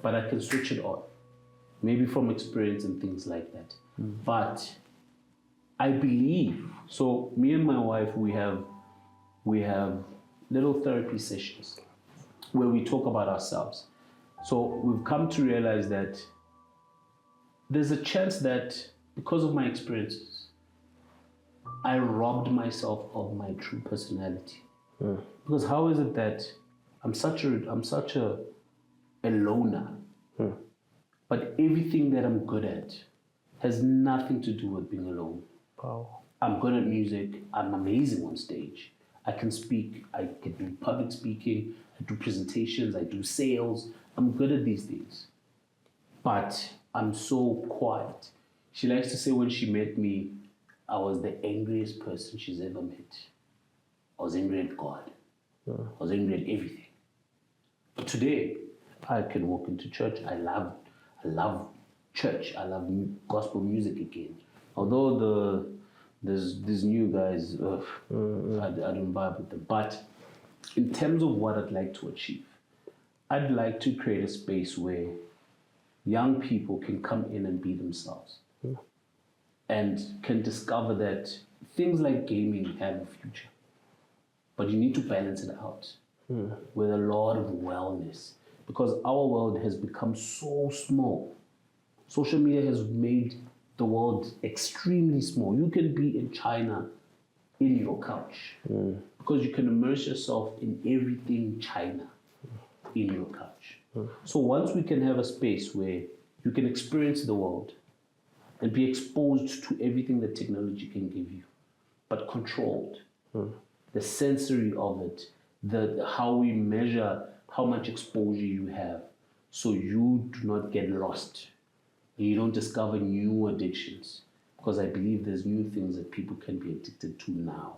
but I can switch it on, maybe from experience and things like that. But I believe so. Me and my wife, we have little therapy sessions where we talk about ourselves. So we've come to realize that there's a chance that because of my experiences, I robbed myself of my true personality. Because how is it that I'm such a loner, but everything that I'm good at has nothing to do with being alone. Wow. I'm good at music. I'm amazing on stage. I can speak. I can do public speaking. I do presentations. I do sales. I'm good at these things. But I'm so quiet. She likes to say when she met me, I was the angriest person she's ever met. I was angry at God. I was angry at everything. But today, I can walk into church. I love church. I love gospel music again. Although there's these new guys, I don't vibe with them. But in terms of what I'd like to achieve, I'd like to create a space where young people can come in and be themselves and can discover that things like gaming have a future. But you need to balance it out with a lot of wellness, because our world has become so small. Social media has made the world extremely small. You can be in China in your couch because you can immerse yourself in everything China in your couch. So once we can have a space where you can experience the world and be exposed to everything that technology can give you, but controlled. The sensory of it, how we measure how much exposure you have, so you do not get lost and you don't discover new addictions. Because I believe there's new things that people can be addicted to now.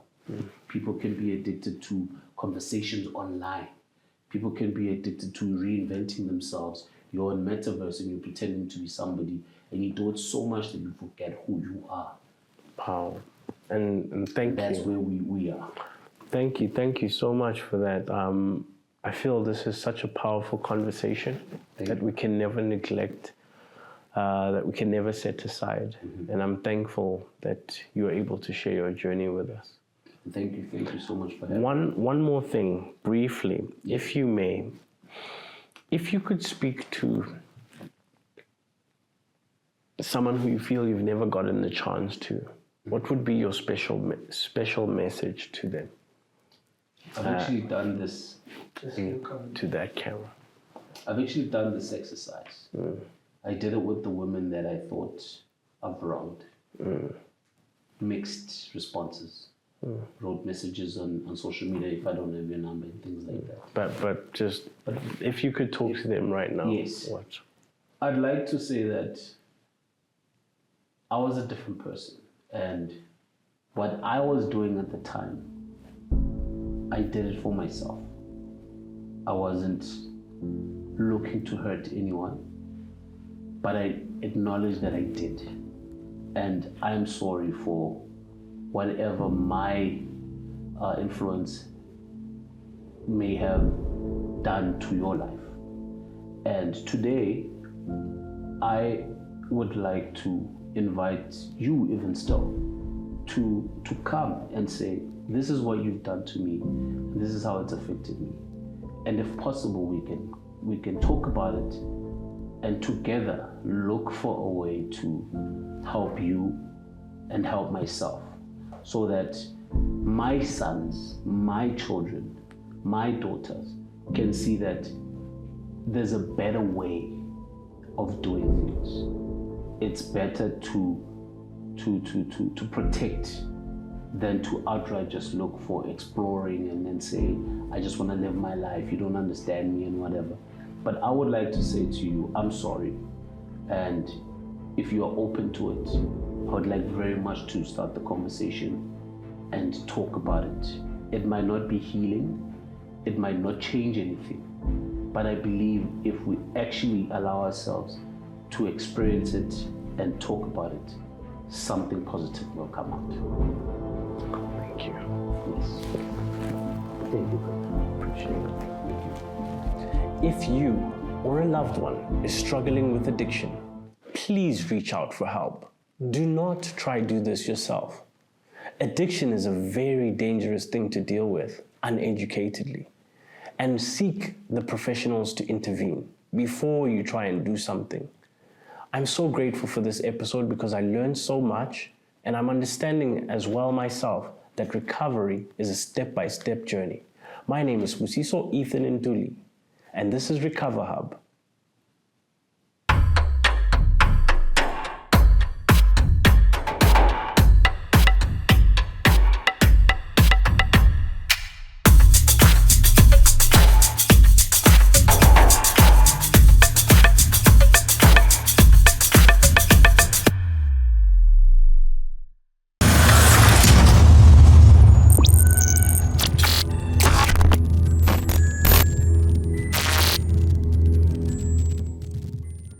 People can be addicted to conversations online. People can be addicted to reinventing themselves. You're in metaverse and you're pretending to be somebody, and you do it so much that you forget who you are. Wow. And thank you. That's where we are. Thank you so much for that. I feel this is such a powerful conversation that we can never neglect, that we can never set aside. And I'm thankful that you're able to share your journey with us. Thank you so much for having me. One more thing, briefly, if you may. If you could speak to someone who you feel you've never gotten the chance to, what would be your special message to them? I've actually done this. To that camera. I've actually done this exercise. I did it with the women that I thought I've wronged. Mixed responses. Wrote messages on social media if I don't have your number and things like that. But just if you could talk to them right now. Yes. What? I'd like to say that I was a different person, and what I was doing at the time, I did it for myself. I wasn't looking to hurt anyone, but I acknowledged that I did. And I'm sorry for whatever my influence may have done to your life. And today, I would like to invite you even still to come and say, this is what you've done to me, this is how it's affected me. And if possible, we can talk about it and together look for a way to help you and help myself, so that my sons, my children, my daughters can see that there's a better way of doing things. It's better to protect than to outright just look for exploring and then say, I just want to live my life, you don't understand me and whatever. But I would like to say to you, I'm sorry. And if you are open to it, I would like very much to start the conversation and talk about it. It might not be healing, it might not change anything, but I believe if we actually allow ourselves to experience it and talk about it, something positive will come out. Thank you. Yes. Thank you, brother. Appreciate it. If you or a loved one is struggling with addiction, please reach out for help. do not try do this yourself. Addiction is a very dangerous thing to deal with uneducatedly, and seek the professionals to intervene before you try and do something. I'm so grateful for this episode because I learned so much, and I'm understanding as well myself that recovery is a step-by-step journey. My name is Musiso Ethan Nduli, and this is RecoverHUB.